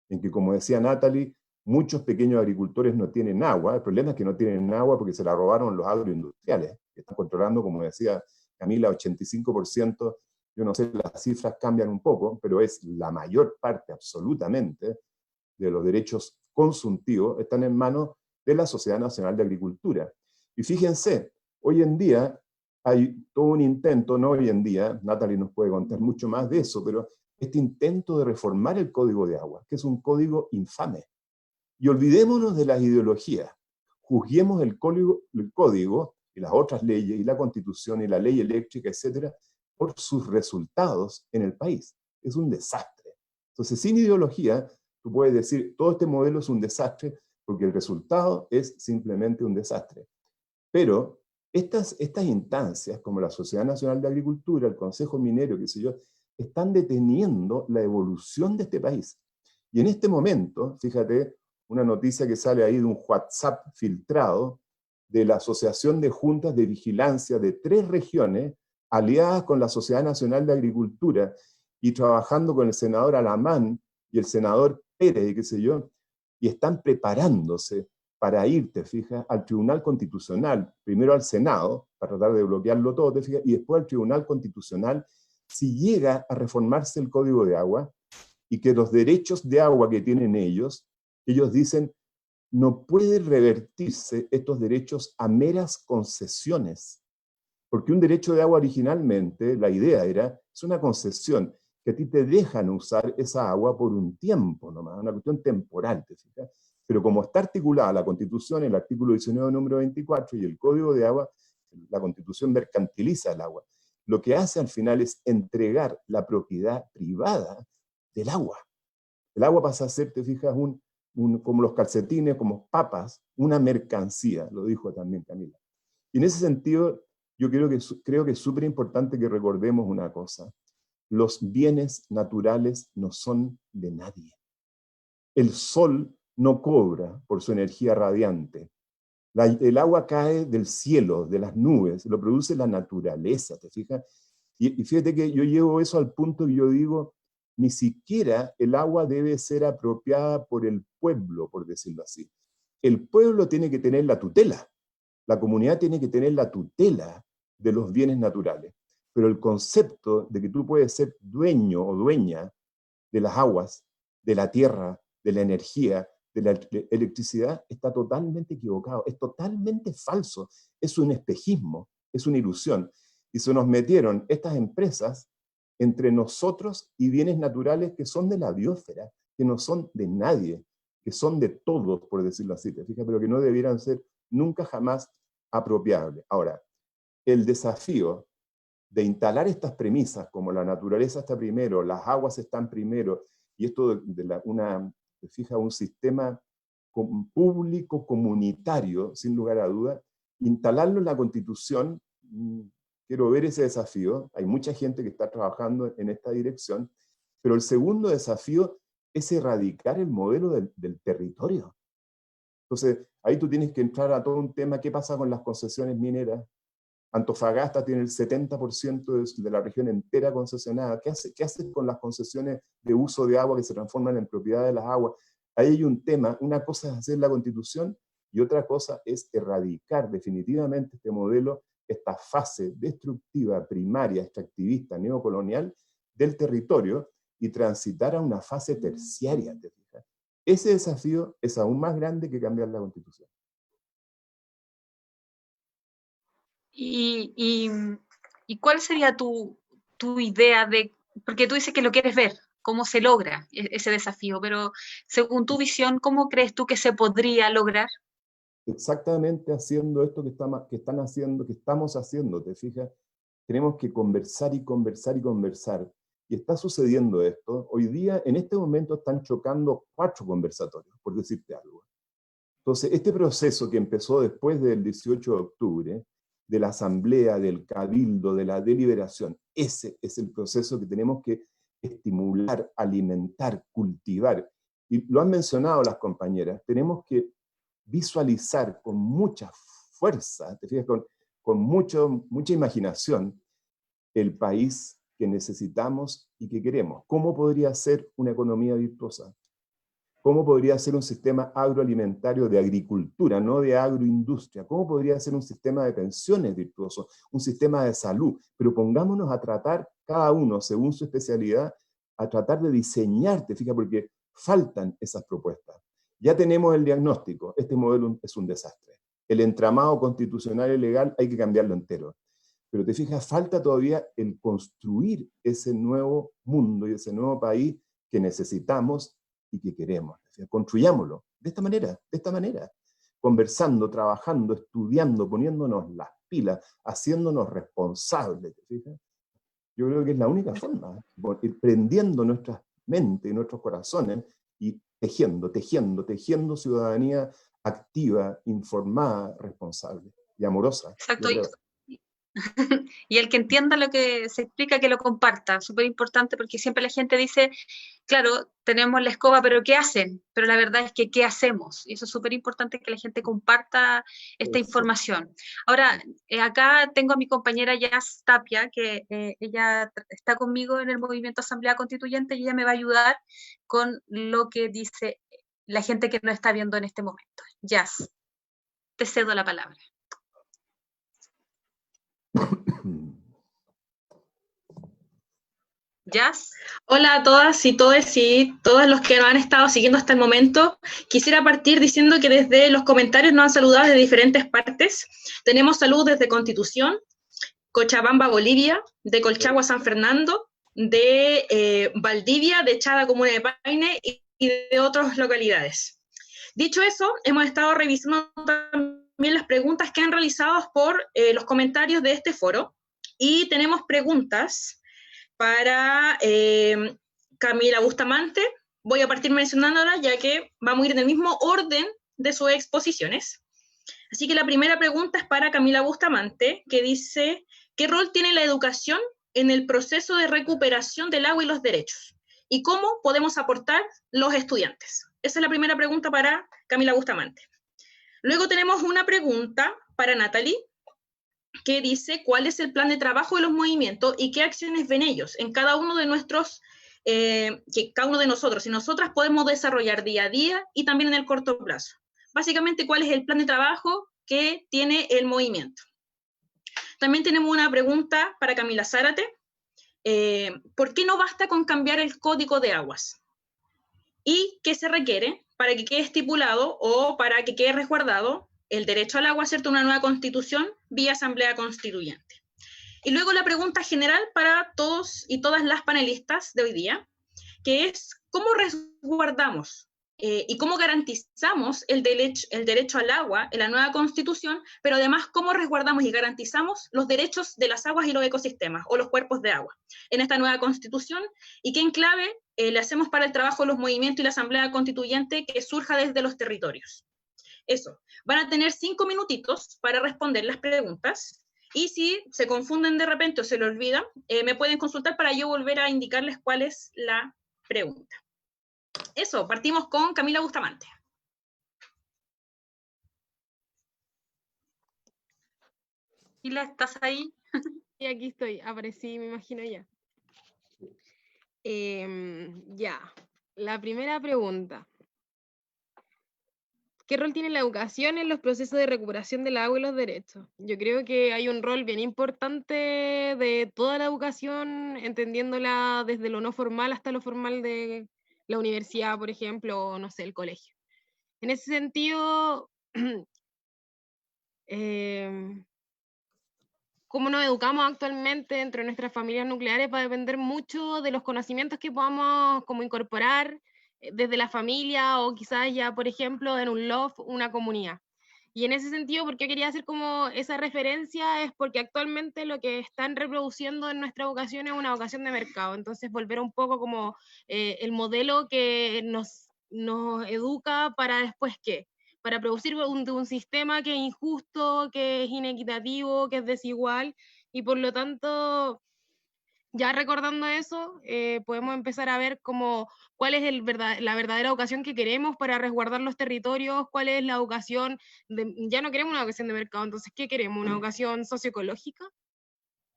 en que, como decía Natalie, muchos pequeños agricultores no tienen agua. El problema es que no tienen agua porque se la robaron los agroindustriales, que están controlando, como decía Camila, 85%. Yo no sé, las cifras cambian un poco, pero es la mayor parte absolutamente de los derechos consultivos están en manos de la Sociedad Nacional de Agricultura. Y fíjense, hoy en día hay todo un intento, no hoy en día, Natalie nos puede contar mucho más de eso, pero este intento de reformar el Código de Agua, que es un código infame. Y olvidémonos de las ideologías, juzguemos el código y las otras leyes, y la Constitución, y la ley eléctrica, etcétera, por sus resultados en el país. Es un desastre. Entonces, sin ideología, tú puedes decir, todo este modelo es un desastre, porque el resultado es simplemente un desastre. Pero estas instancias, como la Sociedad Nacional de Agricultura, el Consejo Minero, qué sé yo, están deteniendo la evolución de este país. Y en este momento, fíjate, una noticia que sale ahí de un WhatsApp filtrado de la Asociación de Juntas de Vigilancia de 3 regiones aliadas con la Sociedad Nacional de Agricultura y trabajando con el senador Alamán y el senador Pérez, qué sé yo, y están preparándose para ir, te fijas, al Tribunal Constitucional, primero al Senado, para tratar de bloquearlo todo, te fijas, y después al Tribunal Constitucional, si llega a reformarse el Código de Agua, y que los derechos de agua que tienen ellos dicen, no pueden revertirse estos derechos a meras concesiones. Porque un derecho de agua originalmente, la idea era, es una concesión, que a ti te dejan usar esa agua por un tiempo nomás, una cuestión temporal, ¿te fijas? Pero como está articulada la Constitución, el artículo 19, número 24, y el Código de Agua, la Constitución mercantiliza el agua. Lo que hace al final es entregar la propiedad privada del agua. El agua pasa a ser, te fijas, como los calcetines, como papas, una mercancía, lo dijo también Camila. Y en ese sentido, yo creo que es súper importante que recordemos una cosa. Los bienes naturales no son de nadie. El sol no cobra por su energía radiante. El agua cae del cielo, de las nubes, lo produce la naturaleza, ¿te fijas? Y fíjate que yo llevo eso al punto que yo digo, ni siquiera el agua debe ser apropiada por el pueblo, por decirlo así. El pueblo tiene que tener la tutela, la comunidad tiene que tener la tutela de los bienes naturales. Pero el concepto de que tú puedes ser dueño o dueña de las aguas, de la tierra, de la energía, de la electricidad, está totalmente equivocado, es totalmente falso, es un espejismo, es una ilusión. Y se nos metieron estas empresas entre nosotros y bienes naturales que son de la biosfera, que no son de nadie, que son de todos, por decirlo así, ¿te fijas? Pero que no debieran ser nunca jamás apropiables. Ahora, el desafío de instalar estas premisas, como la naturaleza está primero, las aguas están primero, y esto te fijas, un sistema público, comunitario, sin lugar a duda, instalarlo en la Constitución, quiero ver ese desafío, hay mucha gente que está trabajando en esta dirección, pero el segundo desafío es erradicar el modelo del territorio. Entonces, ahí tú tienes que entrar a todo un tema, ¿qué pasa con las concesiones mineras? Antofagasta tiene el 70% de la región entera concesionada. ¿Qué hace con las concesiones de uso de agua que se transforman en propiedad de las aguas? Ahí hay un tema, una cosa es hacer la Constitución y otra cosa es erradicar definitivamente este modelo, esta fase destructiva, primaria, extractivista, neocolonial del territorio y transitar a una fase terciaria, ¿te fijas? Ese desafío es aún más grande que cambiar la Constitución. ¿Y cuál sería tu idea de, porque tú dices que lo quieres ver, cómo se logra ese desafío, pero según tu visión, ¿cómo crees tú que se podría lograr? Exactamente haciendo esto que estamos haciendo, ¿te fijas? Tenemos que conversar y conversar y conversar. Y está sucediendo esto. Hoy día, en este momento, están chocando 4 conversatorios, por decirte algo. Entonces, este proceso que empezó después del 18 de octubre, de la asamblea, del cabildo, de la deliberación, ese es el proceso que tenemos que estimular, alimentar, cultivar. Y lo han mencionado las compañeras, tenemos que visualizar con mucha fuerza, te fijas, con mucha imaginación, el país que necesitamos y que queremos. ¿Cómo podría ser una economía virtuosa? ¿Cómo podría ser un sistema agroalimentario de agricultura, no de agroindustria? ¿Cómo podría ser un sistema de pensiones virtuoso? Un sistema de salud. Pero pongámonos a tratar, cada uno, según su especialidad, a tratar de diseñar, te fijas, porque faltan esas propuestas. Ya tenemos el diagnóstico, este modelo es un desastre. El entramado constitucional y legal hay que cambiarlo entero. Pero te fijas, falta todavía el construir ese nuevo mundo y ese nuevo país que necesitamos y que queremos. O sea, construyámoslo de esta manera, conversando, trabajando, estudiando, poniéndonos las pilas, haciéndonos responsables. ¿Te fijas? Yo creo que es la única forma, ir prendiendo nuestras mentes y nuestros corazones y tejiendo ciudadanía activa, informada, responsable y amorosa. Exacto. Y el que entienda lo que se explica, que lo comparta, súper importante, porque siempre la gente dice, claro, tenemos la escoba, pero ¿qué hacen? Pero la verdad es que ¿qué hacemos? Y eso es súper importante, que la gente comparta esta información. Ahora, acá tengo a mi compañera Jazz Tapia, que ella está conmigo en el movimiento Asamblea Constituyente, y ella me va a ayudar con lo que dice la gente que nos está viendo en este momento. Jazz, te cedo la palabra. Jazz. Hola a todas y todos los que nos han estado siguiendo hasta el momento. Quisiera partir diciendo que desde los comentarios nos han saludado de diferentes partes. Tenemos salud desde Constitución, Cochabamba, Bolivia, de Colchagua, San Fernando, de Valdivia, de Chada, Comuna de Paine y de otras localidades. Dicho eso, hemos estado revisando también las preguntas que han realizado por los comentarios de este foro, y tenemos preguntas para Camila Bustamante. Voy a partir mencionándola, ya que vamos a ir en el mismo orden de sus exposiciones. Así que la primera pregunta es para Camila Bustamante, que dice: ¿qué rol tiene la educación en el proceso de recuperación del agua y los derechos? ¿Y cómo podemos aportar los estudiantes? Esa es la primera pregunta para Camila Bustamante. Luego tenemos una pregunta para Natalie, que dice: ¿cuál es el plan de trabajo de los movimientos y qué acciones ven ellos en cada uno de nosotros y nosotras podemos desarrollar día a día y también en el corto plazo? Básicamente, ¿cuál es el plan de trabajo que tiene el movimiento? También tenemos una pregunta para Camila Zárate. ¿Por qué no basta con cambiar el Código de Aguas? ¿Y qué se requiere para que quede estipulado o para que quede resguardado el derecho al agua, ¿cierto? Una nueva constitución vía asamblea constituyente? Y luego la pregunta general para todos y todas las panelistas de hoy día, que es ¿cómo resguardamos y cómo garantizamos el derecho al agua en la nueva constitución, pero además cómo resguardamos y garantizamos los derechos de las aguas y los ecosistemas o los cuerpos de agua en esta nueva constitución, y qué enclave le hacemos para el trabajo de los movimientos y la asamblea constituyente que surja desde los territorios? Eso, van a tener 5 minutitos para responder las preguntas, y si se confunden de repente o se lo olvidan, me pueden consultar para yo volver a indicarles cuál es la pregunta. Eso, partimos con Camila Bustamante. Camila, ¿estás ahí? Y aquí estoy, aparecí, me imagino ya. Ya, la primera pregunta. ¿Qué rol tiene la educación en los procesos de recuperación del agua y los derechos? Yo creo que hay un rol bien importante de toda la educación, entendiéndola desde lo no formal hasta lo formal de la universidad, por ejemplo, o no sé, el colegio. En ese sentido, cómo nos educamos actualmente dentro de nuestras familias nucleares va a depender mucho de los conocimientos que podamos como incorporar desde la familia o quizás ya, por ejemplo, en un LOF, una comunidad. Y en ese sentido, ¿por qué quería hacer como esa referencia? Es porque actualmente lo que están reproduciendo en nuestra educación es una educación de mercado. Entonces, volver un poco como el modelo que nos educa para después qué. Para producir un sistema que es injusto, que es inequitativo, que es desigual, y por lo tanto, ya recordando eso, podemos empezar a ver como cuál es la verdadera educación que queremos para resguardar los territorios, cuál es la educación, ya no queremos una educación de mercado, entonces, ¿qué queremos? ¿Una educación socioecológica?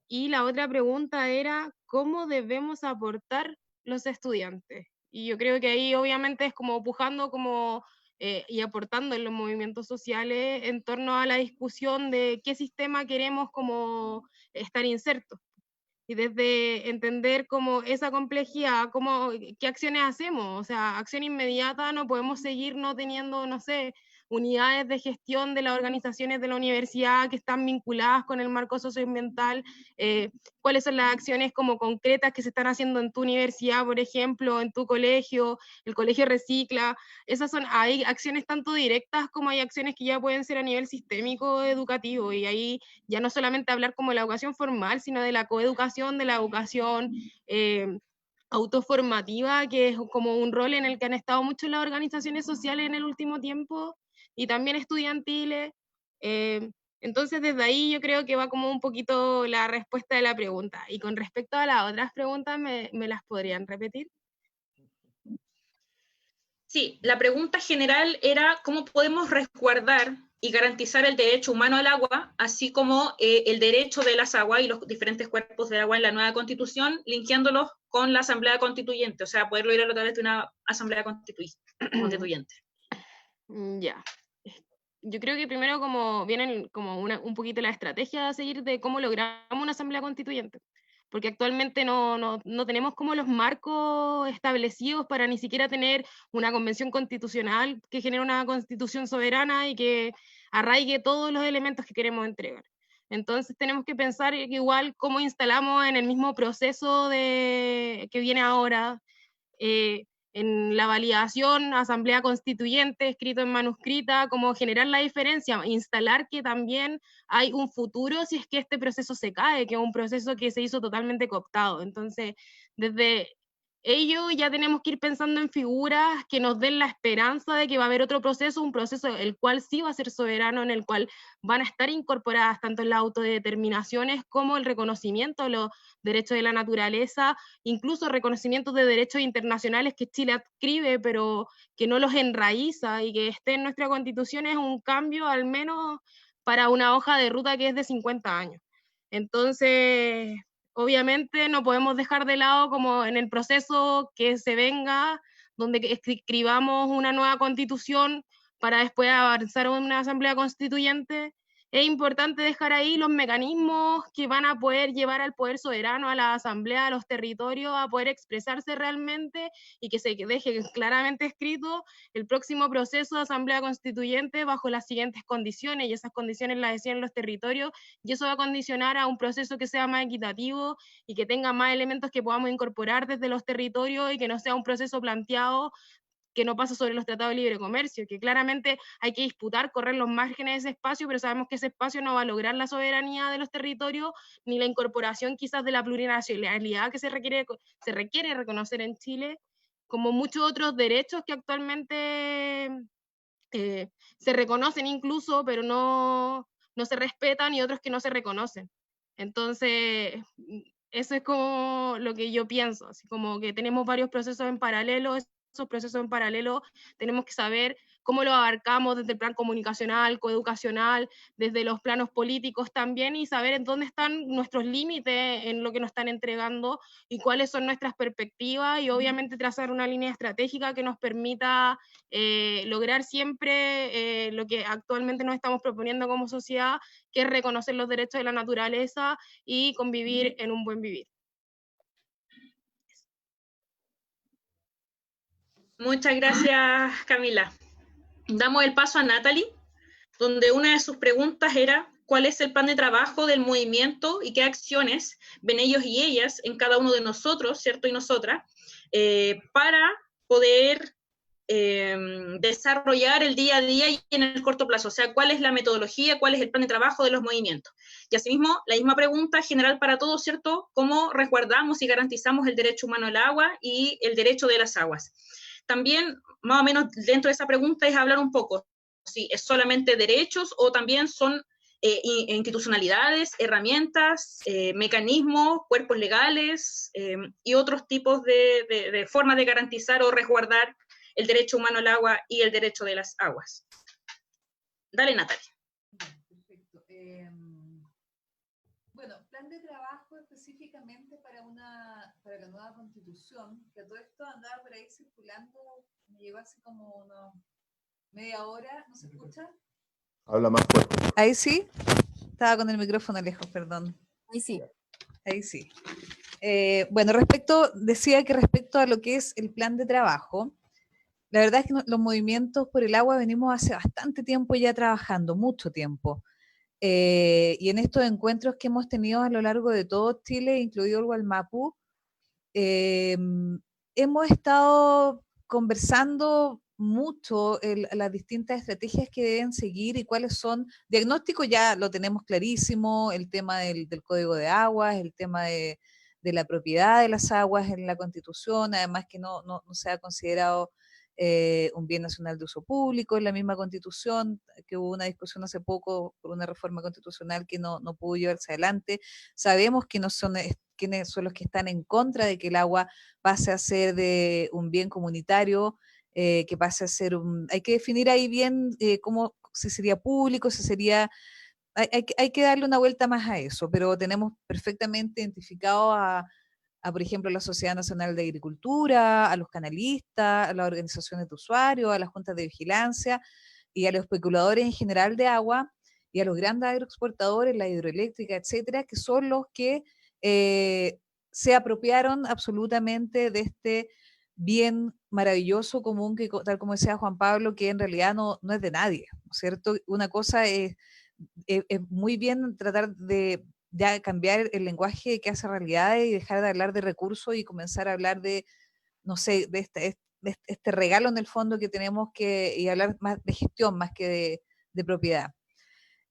Y la otra pregunta era, ¿cómo debemos aportar los estudiantes? Y yo creo que ahí obviamente es como pujando como, y aportando en los movimientos sociales en torno a la discusión de qué sistema queremos como estar insertos. Y desde entender como esa complejidad, como, qué acciones hacemos, o sea, acción inmediata, no podemos seguir no teniendo, no sé, unidades de gestión de las organizaciones de la universidad que están vinculadas con el marco socioambiental, cuáles son las acciones como concretas que se están haciendo en tu universidad, por ejemplo, en tu colegio, el colegio recicla, hay acciones tanto directas como hay acciones que ya pueden ser a nivel sistémico educativo, y ahí ya no solamente hablar como de la educación formal, sino de la coeducación, de la educación autoformativa, que es como un rol en el que han estado mucho las organizaciones sociales en el último tiempo, y también estudiantiles. Entonces, desde ahí yo creo que va como un poquito la respuesta de la pregunta. Y con respecto a las otras preguntas, ¿me las podrían repetir? Sí, la pregunta general era cómo podemos resguardar y garantizar el derecho humano al agua, así como el derecho de las aguas y los diferentes cuerpos de agua en la nueva constitución, linkeándolos con la asamblea constituyente, o sea, poderlo ir a través de una asamblea constituyente. Ya. Yo creo que primero como vienen como un poquito la estrategia a seguir de cómo logramos una asamblea constituyente, porque actualmente no tenemos como los marcos establecidos para ni siquiera tener una convención constitucional que genere una constitución soberana y que arraigue todos los elementos que queremos entregar. Entonces tenemos que pensar igual cómo instalamos en el mismo proceso que viene ahora, en la validación, asamblea constituyente, escrito en manuscrita, como generar la diferencia, instalar que también hay un futuro si es que este proceso se cae, que es un proceso que se hizo totalmente cooptado. Entonces, desde ello ya tenemos que ir pensando en figuras que nos den la esperanza de que va a haber otro proceso, un proceso el cual sí va a ser soberano, en el cual van a estar incorporadas tanto en las autodeterminaciones como el reconocimiento de los derechos de la naturaleza, incluso reconocimientos de derechos internacionales que Chile adscribe, pero que no los enraiza, y que esté en nuestra Constitución es un cambio al menos para una hoja de ruta que es de 50 años. Entonces, obviamente no podemos dejar de lado como en el proceso que se venga, donde escribamos una nueva constitución para después avanzar a una asamblea constituyente, es importante dejar ahí los mecanismos que van a poder llevar al poder soberano, a la asamblea, a los territorios, a poder expresarse realmente y que se deje claramente escrito el próximo proceso de asamblea constituyente bajo las siguientes condiciones, y esas condiciones las decían los territorios, y eso va a condicionar a un proceso que sea más equitativo y que tenga más elementos que podamos incorporar desde los territorios y que no sea un proceso planteado que no pasa sobre los tratados de libre comercio, que claramente hay que disputar, correr los márgenes de ese espacio, pero sabemos que ese espacio no va a lograr la soberanía de los territorios, ni la incorporación quizás de la plurinacionalidad que se requiere reconocer en Chile, como muchos otros derechos que actualmente se reconocen incluso, pero no se respetan, y otros que no se reconocen. Entonces, eso es como lo que yo pienso, así como que tenemos varios procesos en paralelo, esos procesos en paralelo tenemos que saber cómo lo abarcamos desde el plan comunicacional, coeducacional, desde los planos políticos también, y saber en dónde están nuestros límites en lo que nos están entregando y cuáles son nuestras perspectivas, y obviamente trazar una línea estratégica que nos permita lograr siempre lo que actualmente nos estamos proponiendo como sociedad, que es reconocer los derechos de la naturaleza y convivir en un buen vivir. Muchas gracias, Camila. Damos el paso a Natalie, donde una de sus preguntas era ¿cuál es el plan de trabajo del movimiento y qué acciones ven ellos y ellas en cada uno de nosotros, ¿cierto? Y nosotras, para poder desarrollar el día a día y en el corto plazo? O sea, ¿cuál es la metodología, cuál es el plan de trabajo de los movimientos? Y asimismo, la misma pregunta general para todos, ¿cierto? ¿Cómo resguardamos y garantizamos el derecho humano al agua y el derecho de las aguas? También, más o menos dentro de esa pregunta, es hablar un poco si es solamente derechos o también son institucionalidades, herramientas, mecanismos, cuerpos legales y otros tipos de formas de garantizar o resguardar el derecho humano al agua y el derecho de las aguas. Dale, Natalia. Perfecto. Bueno, plan de trabajo específicamente para la nueva constitución, que todo esto andaba por ahí circulando, me llegó hace como una media hora, ¿no se escucha? Habla más fuerte. Ahí sí, estaba con el micrófono lejos, perdón. Ahí sí. Ahí sí. Bueno, decía que respecto a lo que es el plan de trabajo, la verdad es que los movimientos por el agua venimos hace bastante tiempo ya trabajando, mucho tiempo. Y en estos encuentros que hemos tenido a lo largo de todo Chile, incluido el Gualmapu, hemos estado conversando mucho las distintas estrategias que deben seguir y cuáles son. Diagnóstico ya lo tenemos clarísimo, el tema del Código de Aguas, el tema de la propiedad de las aguas en la Constitución, además que no se ha considerado un bien nacional de uso público en la misma Constitución, que hubo una discusión hace poco por una reforma constitucional que no pudo llevarse adelante. Sabemos que no son quiénes son los que están en contra de que el agua pase a ser de un bien comunitario, que pase a ser hay que definir ahí bien cómo, si sería público, si sería. Hay que darle una vuelta más a eso, pero tenemos perfectamente identificado por ejemplo, la Sociedad Nacional de Agricultura, a los canalistas, a las organizaciones de usuarios, a las juntas de vigilancia y a los especuladores en general de agua y a los grandes agroexportadores, la hidroeléctrica, etcétera, que son los que se apropiaron absolutamente de este bien maravilloso común que, tal como decía Juan Pablo, que en realidad no es de nadie, ¿no es cierto? Una cosa es muy bien tratar de ya cambiar el lenguaje que hace realidad y dejar de hablar de recursos y comenzar a hablar de, no sé, de este regalo en el fondo que tenemos y hablar más de gestión más que de propiedad.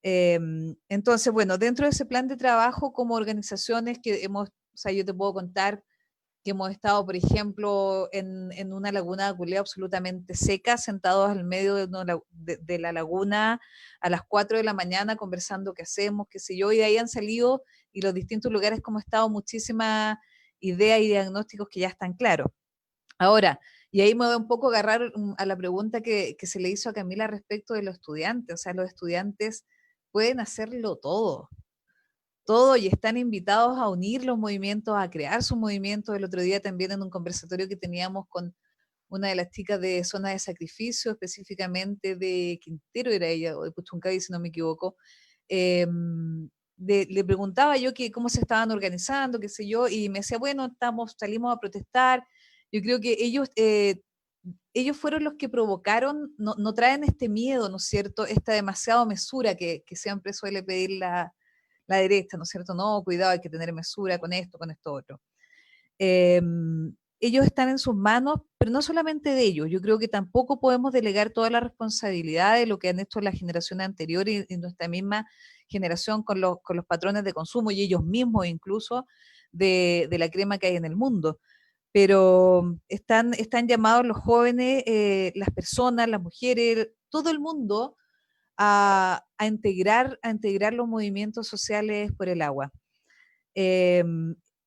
Entonces, bueno, dentro de ese plan de trabajo como organizaciones que o sea, yo te puedo contar que hemos estado, por ejemplo, en una laguna culea absolutamente seca, sentados al medio de la laguna a las 4 de la mañana conversando qué hacemos, qué sé yo, y de ahí han salido, y los distintos lugares como he estado, muchísimas ideas y diagnósticos que ya están claros. Ahora, y ahí me voy un poco a agarrar a la pregunta que se le hizo a Camila respecto de los estudiantes. O sea, los estudiantes pueden hacerlo todo y están invitados a unir los movimientos, a crear sus movimientos. El otro día también en un conversatorio que teníamos con una de las chicas de Zona de Sacrificio, específicamente de Quintero era ella, o de Puchuncaví si no me equivoco, Le preguntaba yo que cómo se estaban organizando, qué sé yo, y me decía, bueno, salimos a protestar. Yo creo que ellos fueron los que provocaron, no traen este miedo, ¿no es cierto?, esta demasiada mesura que siempre suele pedir la derecha, ¿no es cierto? No, cuidado, hay que tener mesura con esto otro. Ellos están en sus manos, pero no solamente de ellos. Yo creo que tampoco podemos delegar toda la responsabilidad de lo que han hecho las generaciones anteriores y nuestra misma generación con los patrones de consumo y ellos mismos incluso de la crema que hay en el mundo. Pero están llamados los jóvenes, las personas, las mujeres, todo el mundo a integrar los movimientos sociales por el agua.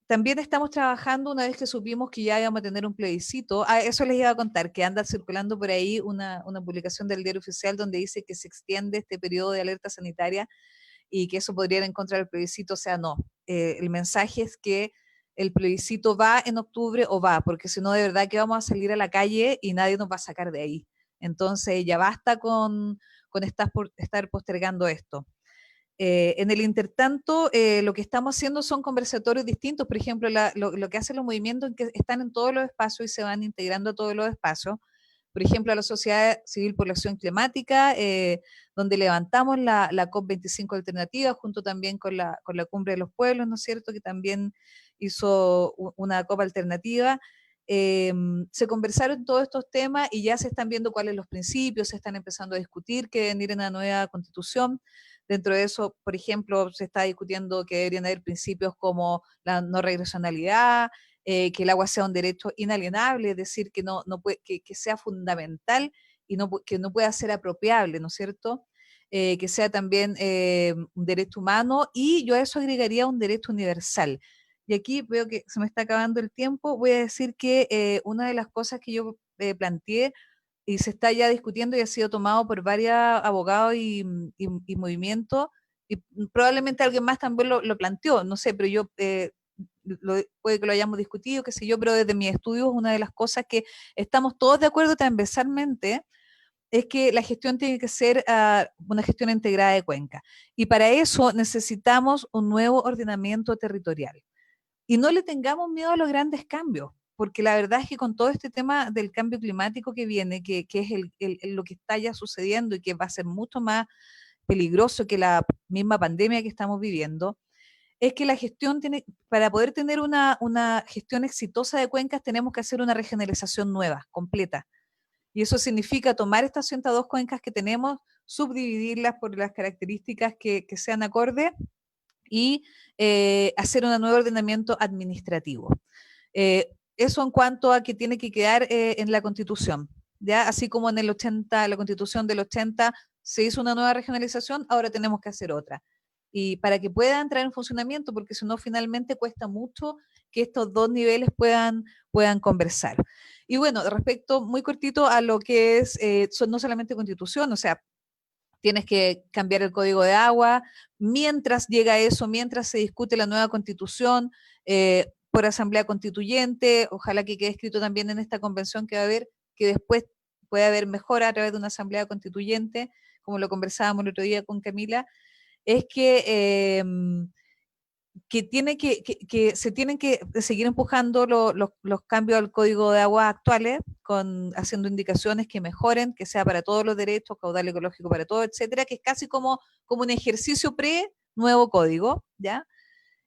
También estamos trabajando, una vez que supimos que ya íbamos a tener un plebiscito, eso les iba a contar, que anda circulando por ahí una publicación del Diario Oficial donde dice que se extiende este periodo de alerta sanitaria y que eso podría ir en contra del plebiscito, o sea, no. El mensaje es que el plebiscito va en octubre o va, porque si no, de verdad que vamos a salir a la calle y nadie nos va a sacar de ahí. Entonces, ya basta con estar postergando esto. En el intertanto, lo que estamos haciendo son conversatorios distintos, por ejemplo, lo que hacen los movimientos en que están en todos los espacios y se van integrando a todos los espacios. Por ejemplo, a la Sociedad Civil por la Acción Climática, donde levantamos la COP25 alternativa, junto también con la Cumbre de los Pueblos, ¿no es cierto?, que también hizo una COP alternativa. Se conversaron todos estos temas y ya se están viendo cuáles son los principios, se están empezando a discutir que deben ir en una nueva constitución. Dentro de eso, por ejemplo, se está discutiendo que deberían haber principios como la no regresionalidad, que el agua sea un derecho inalienable, es decir, que, que sea fundamental y que no pueda ser apropiable, ¿no es cierto? Que sea también un derecho humano, y yo a eso agregaría un derecho universal. Y aquí veo que se me está acabando el tiempo, voy a decir que una de las cosas que yo planteé y se está ya discutiendo y ha sido tomado por varios abogados y movimientos, y probablemente alguien más también lo planteó, no sé, pero yo puede que lo hayamos discutido, qué sé yo, pero desde mi estudio una de las cosas que estamos todos de acuerdo transversalmente es que la gestión tiene que ser una gestión integrada de cuenca, y para eso necesitamos un nuevo ordenamiento territorial. Y no le tengamos miedo a los grandes cambios, porque la verdad es que con todo este tema del cambio climático que viene, que es lo que está ya sucediendo y que va a ser mucho más peligroso que la misma pandemia que estamos viviendo, es que la gestión para poder tener una gestión exitosa de cuencas, tenemos que hacer una regionalización nueva, completa. Y eso significa tomar estas 102 cuencas que tenemos, subdividirlas por las características que sean acordes, y hacer un nuevo ordenamiento administrativo. Eso en cuanto a que tiene que quedar en la Constitución, ¿ya? Así como en el 80, la Constitución del 80 se hizo una nueva regionalización, ahora tenemos que hacer otra. Y para que pueda entrar en funcionamiento, porque si no, finalmente cuesta mucho que estos dos niveles puedan conversar. Y bueno, respecto muy cortito a lo que es, no solamente Constitución, o sea, tienes que cambiar el código de agua, mientras llega eso, mientras se discute la nueva constitución por asamblea constituyente, ojalá que quede escrito también en esta convención que va a haber, que después puede haber mejora a través de una asamblea constituyente, como lo conversábamos el otro día con Camila, es que se tienen que seguir empujando los cambios al código de agua actuales, haciendo indicaciones que mejoren, que sea para todos los derechos, caudal ecológico para todos, etcétera, que es casi como un ejercicio pre-nuevo código, ¿ya?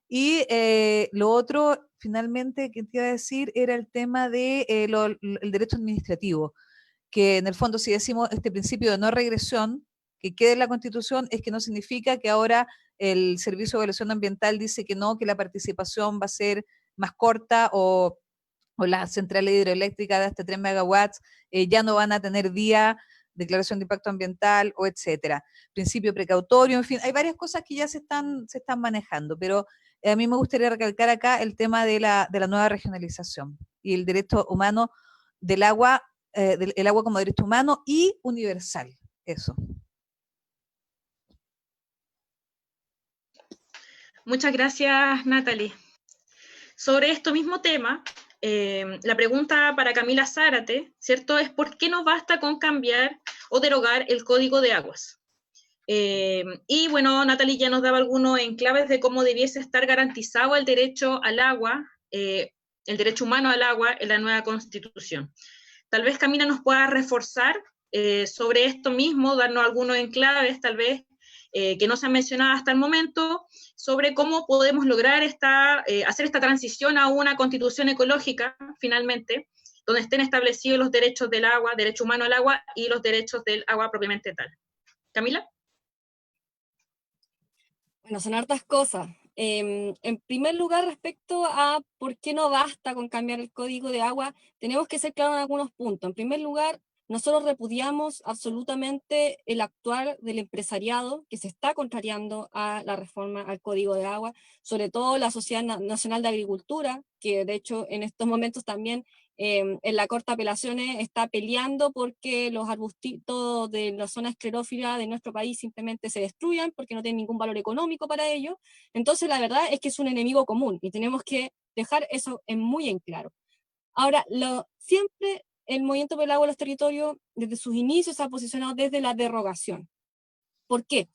Y lo otro, finalmente, que te iba a decir, era el tema de el derecho administrativo, que en el fondo, si decimos este principio de no regresión, que quede en la Constitución, es que no significa que ahora el Servicio de Evaluación Ambiental dice que no, que la participación va a ser más corta, o las centrales hidroeléctricas de hasta 3 megawatts ya no van a tener día, declaración de impacto ambiental, o etcétera. Principio precautorio, en fin, hay varias cosas que ya se están manejando, pero a mí me gustaría recalcar acá el tema de la nueva regionalización y el derecho humano del agua, el agua como derecho humano y universal, eso. Muchas gracias, Natalie. Sobre este mismo tema, la pregunta para Camila Zárate, ¿cierto?, es ¿por qué no basta con cambiar o derogar el Código de Aguas? Y bueno, Natalie ya nos daba algunos enclaves de cómo debiese estar garantizado el derecho al agua, el derecho humano al agua en la nueva Constitución. Tal vez Camila nos pueda reforzar sobre esto mismo, darnos algunos enclaves, tal vez, que no se han mencionado hasta el momento, sobre cómo podemos lograr hacer esta transición a una constitución ecológica, finalmente, donde estén establecidos los derechos del agua, derecho humano al agua y los derechos del agua propiamente tal. Camila. Bueno, son hartas cosas. En primer lugar, respecto a por qué no basta con cambiar el código de agua, tenemos que ser claros en algunos puntos. En primer lugar, nosotros repudiamos absolutamente el actuar del empresariado que se está contrariando a la reforma al código de agua, sobre todo la Sociedad Nacional de Agricultura, que de hecho en estos momentos también en la Corte de Apelaciones está peleando porque los arbustitos de la zona esclerófila de nuestro país simplemente se destruyan porque no tienen ningún valor económico para ello. Entonces la verdad es que es un enemigo común y tenemos que dejar eso muy en claro. Ahora, siempre el Movimiento por el Agua y los Territorios desde sus inicios se ha posicionado desde la derogación. ¿Por qué?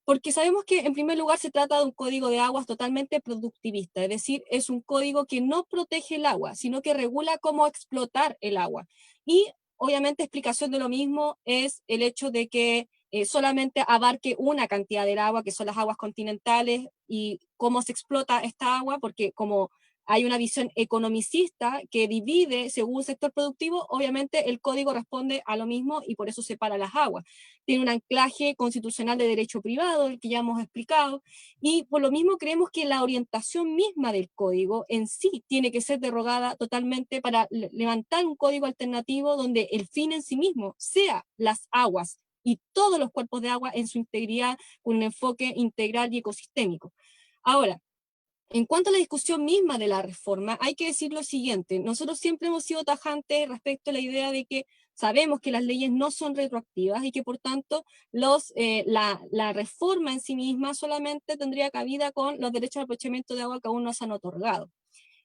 Porque sabemos que en primer lugar se trata de un código de aguas totalmente productivista, es decir, es un código que no protege el agua, sino que regula cómo explotar el agua. Y obviamente explicación de lo mismo es el hecho de que solamente abarque una cantidad del agua, que son las aguas continentales, y cómo se explota esta agua, porque como hay una visión economicista que divide según sector productivo, obviamente el código responde a lo mismo y por eso separa las aguas. Tiene un anclaje constitucional de derecho privado, el que ya hemos explicado, y por lo mismo creemos que la orientación misma del código en sí tiene que ser derogada totalmente para levantar un código alternativo donde el fin en sí mismo sea las aguas y todos los cuerpos de agua en su integridad, con un enfoque integral y ecosistémico. Ahora, en cuanto a la discusión misma de la reforma, hay que decir lo siguiente: nosotros siempre hemos sido tajantes respecto a la idea de que sabemos que las leyes no son retroactivas y que por tanto la reforma en sí misma solamente tendría cabida con los derechos de aprovechamiento de agua que aún no se han otorgado.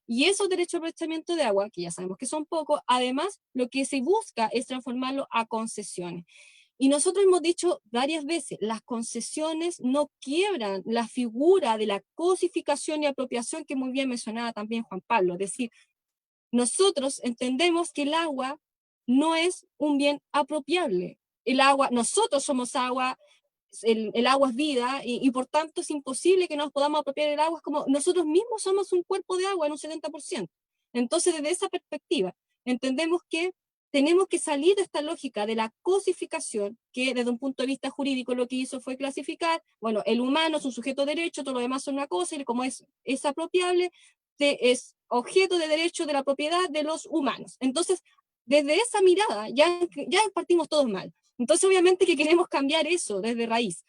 Y esos derechos de aprovechamiento de agua, que ya sabemos que son pocos, además lo que se busca es transformarlo a concesiones. Y nosotros hemos dicho varias veces, las concesiones no quiebran la figura de la cosificación y apropiación que muy bien mencionaba también Juan Pablo. Es decir, nosotros entendemos que el agua no es un bien apropiable. El agua, nosotros somos agua, el agua es vida, y por tanto es imposible que nos podamos apropiar el agua, es como nosotros mismos somos un cuerpo de agua en un 70%. Entonces, desde esa perspectiva, entendemos que tenemos que salir de esta lógica de la cosificación, que desde un punto de vista jurídico lo que hizo fue clasificar, bueno, el humano es un sujeto de derecho, todo lo demás son una cosa, y como es apropiable, es objeto de derecho de la propiedad de los humanos. Entonces, desde esa mirada, ya partimos todos mal. Entonces, obviamente que queremos cambiar eso desde raíz.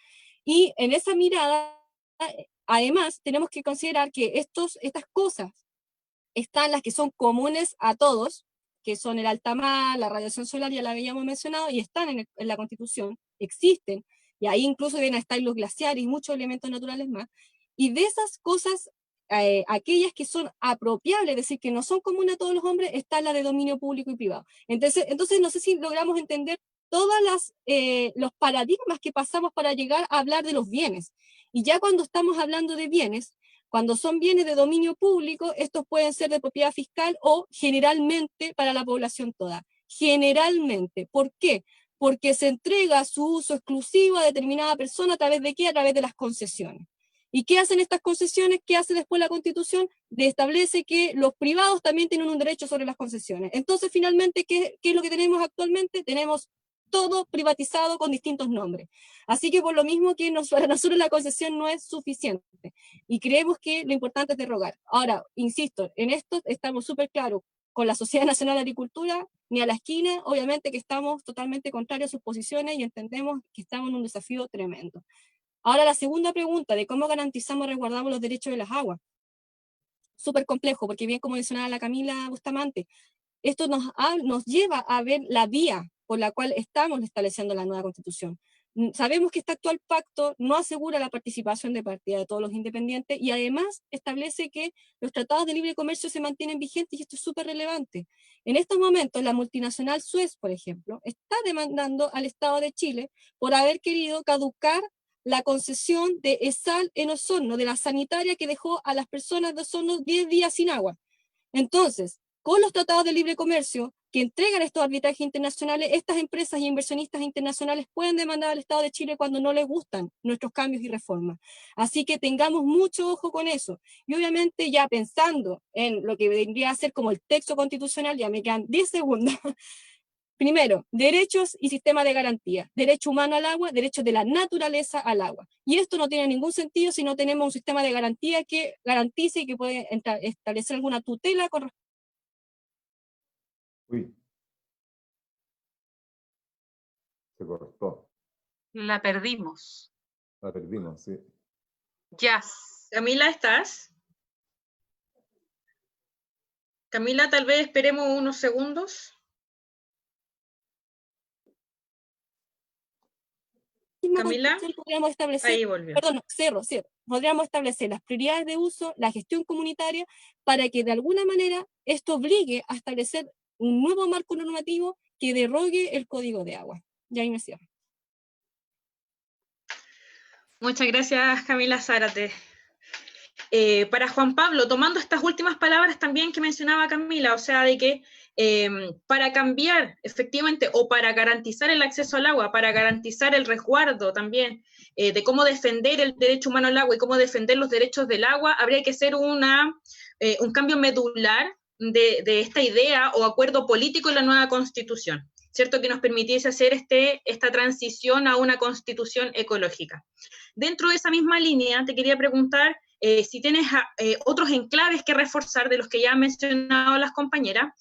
Y en esa mirada, además, tenemos que considerar que estas cosas están las que son comunes a todos, que son el alta mar, la radiación solar, ya la habíamos mencionado, y están en la Constitución, existen, y ahí incluso vienen a estar los glaciares y muchos elementos naturales más. Y de esas cosas, aquellas que son apropiables, es decir, que no son comunes a todos los hombres, está la de dominio público y privado. Entonces no sé si logramos entender todos los paradigmas que pasamos para llegar a hablar de los bienes. Y ya cuando estamos hablando de bienes, cuando son bienes de dominio público, estos pueden ser de propiedad fiscal o generalmente para la población toda. Generalmente. ¿Por qué? Porque se entrega su uso exclusivo a determinada persona ¿a través de qué? A través de las concesiones. ¿Y qué hacen estas concesiones? ¿Qué hace después la Constitución? Establece que los privados también tienen un derecho sobre las concesiones. Entonces, finalmente, ¿qué es lo que tenemos actualmente? Tenemos todo privatizado con distintos nombres. Así que por lo mismo que para nosotros la concesión no es suficiente y creemos que lo importante es derogar. Ahora, insisto, en esto estamos súper claros con la Sociedad Nacional de Agricultura, ni a la esquina, obviamente que estamos totalmente contrarios a sus posiciones y entendemos que estamos en un desafío tremendo. Ahora la segunda pregunta de cómo garantizamos y resguardamos los derechos de las aguas. Súper complejo, porque bien como mencionaba la Camila Bustamante, esto nos lleva a ver la vía por la cual estamos estableciendo la nueva Constitución. Sabemos que este actual pacto no asegura la participación de partida de todos los independientes y además establece que los tratados de libre comercio se mantienen vigentes y esto es súper relevante. En estos momentos la multinacional Suez, por ejemplo, está demandando al Estado de Chile por haber querido caducar la concesión de ESAL en Osorno, de la sanitaria que dejó a las personas de Osorno 10 días sin agua. Entonces, con los tratados de libre comercio que entregan estos arbitrajes internacionales, estas empresas y inversionistas internacionales pueden demandar al Estado de Chile cuando no les gustan nuestros cambios y reformas. Así que tengamos mucho ojo con eso. Y obviamente ya pensando en lo que vendría a ser como el texto constitucional, ya me quedan 10 segundos. Primero, derechos y sistema de garantía. Derecho humano al agua, derechos de la naturaleza al agua. Y esto no tiene ningún sentido si no tenemos un sistema de garantía que garantice y que puede establecer alguna tutela con respecto. Uy, se cortó. La perdimos. La perdimos, sí. Jazz. Camila, ¿estás? Camila, tal vez esperemos unos segundos. Camila, podríamos establecer, ahí volvió. perdón, cierro. Podríamos establecer las prioridades de uso, la gestión comunitaria, para que de alguna manera esto obligue a establecer un nuevo marco normativo que derrogue el Código de Agua. Ya ahí me cierro. Muchas gracias, Camila Zárate. Para Juan Pablo, tomando estas últimas palabras también que mencionaba Camila, o sea, de que para cambiar efectivamente o para garantizar el acceso al agua, para garantizar el resguardo también de cómo defender el derecho humano al agua y cómo defender los derechos del agua, habría que hacer un cambio medular de esta idea o acuerdo político en la nueva Constitución, ¿cierto? Que nos permitiese hacer esta transición a una Constitución ecológica. Dentro de esa misma línea, te quería preguntar si tienes otros enclaves que reforzar de los que ya han mencionado las compañeras,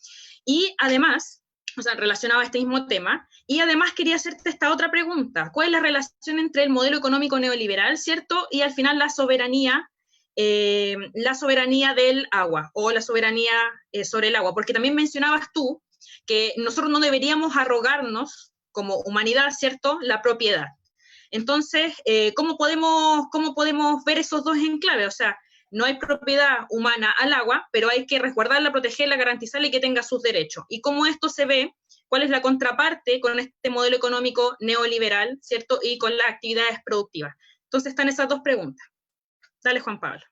y además, o sea, relacionado a este mismo tema, y además quería hacerte esta otra pregunta: ¿cuál es la relación entre el modelo económico neoliberal, ¿cierto?, y al final la soberanía del agua, o la soberanía sobre el agua? Porque también mencionabas tú que nosotros no deberíamos arrogarnos como humanidad, ¿cierto?, la propiedad. Entonces, ¿cómo podemos ver esos dos enclaves? O sea, no hay propiedad humana al agua, pero hay que resguardarla, protegerla, garantizarla y que tenga sus derechos. ¿Y cómo esto se ve? ¿Cuál es la contraparte con este modelo económico neoliberal, ¿cierto?, y con las actividades productivas? Entonces están esas dos preguntas. Dale, Juan Pablo.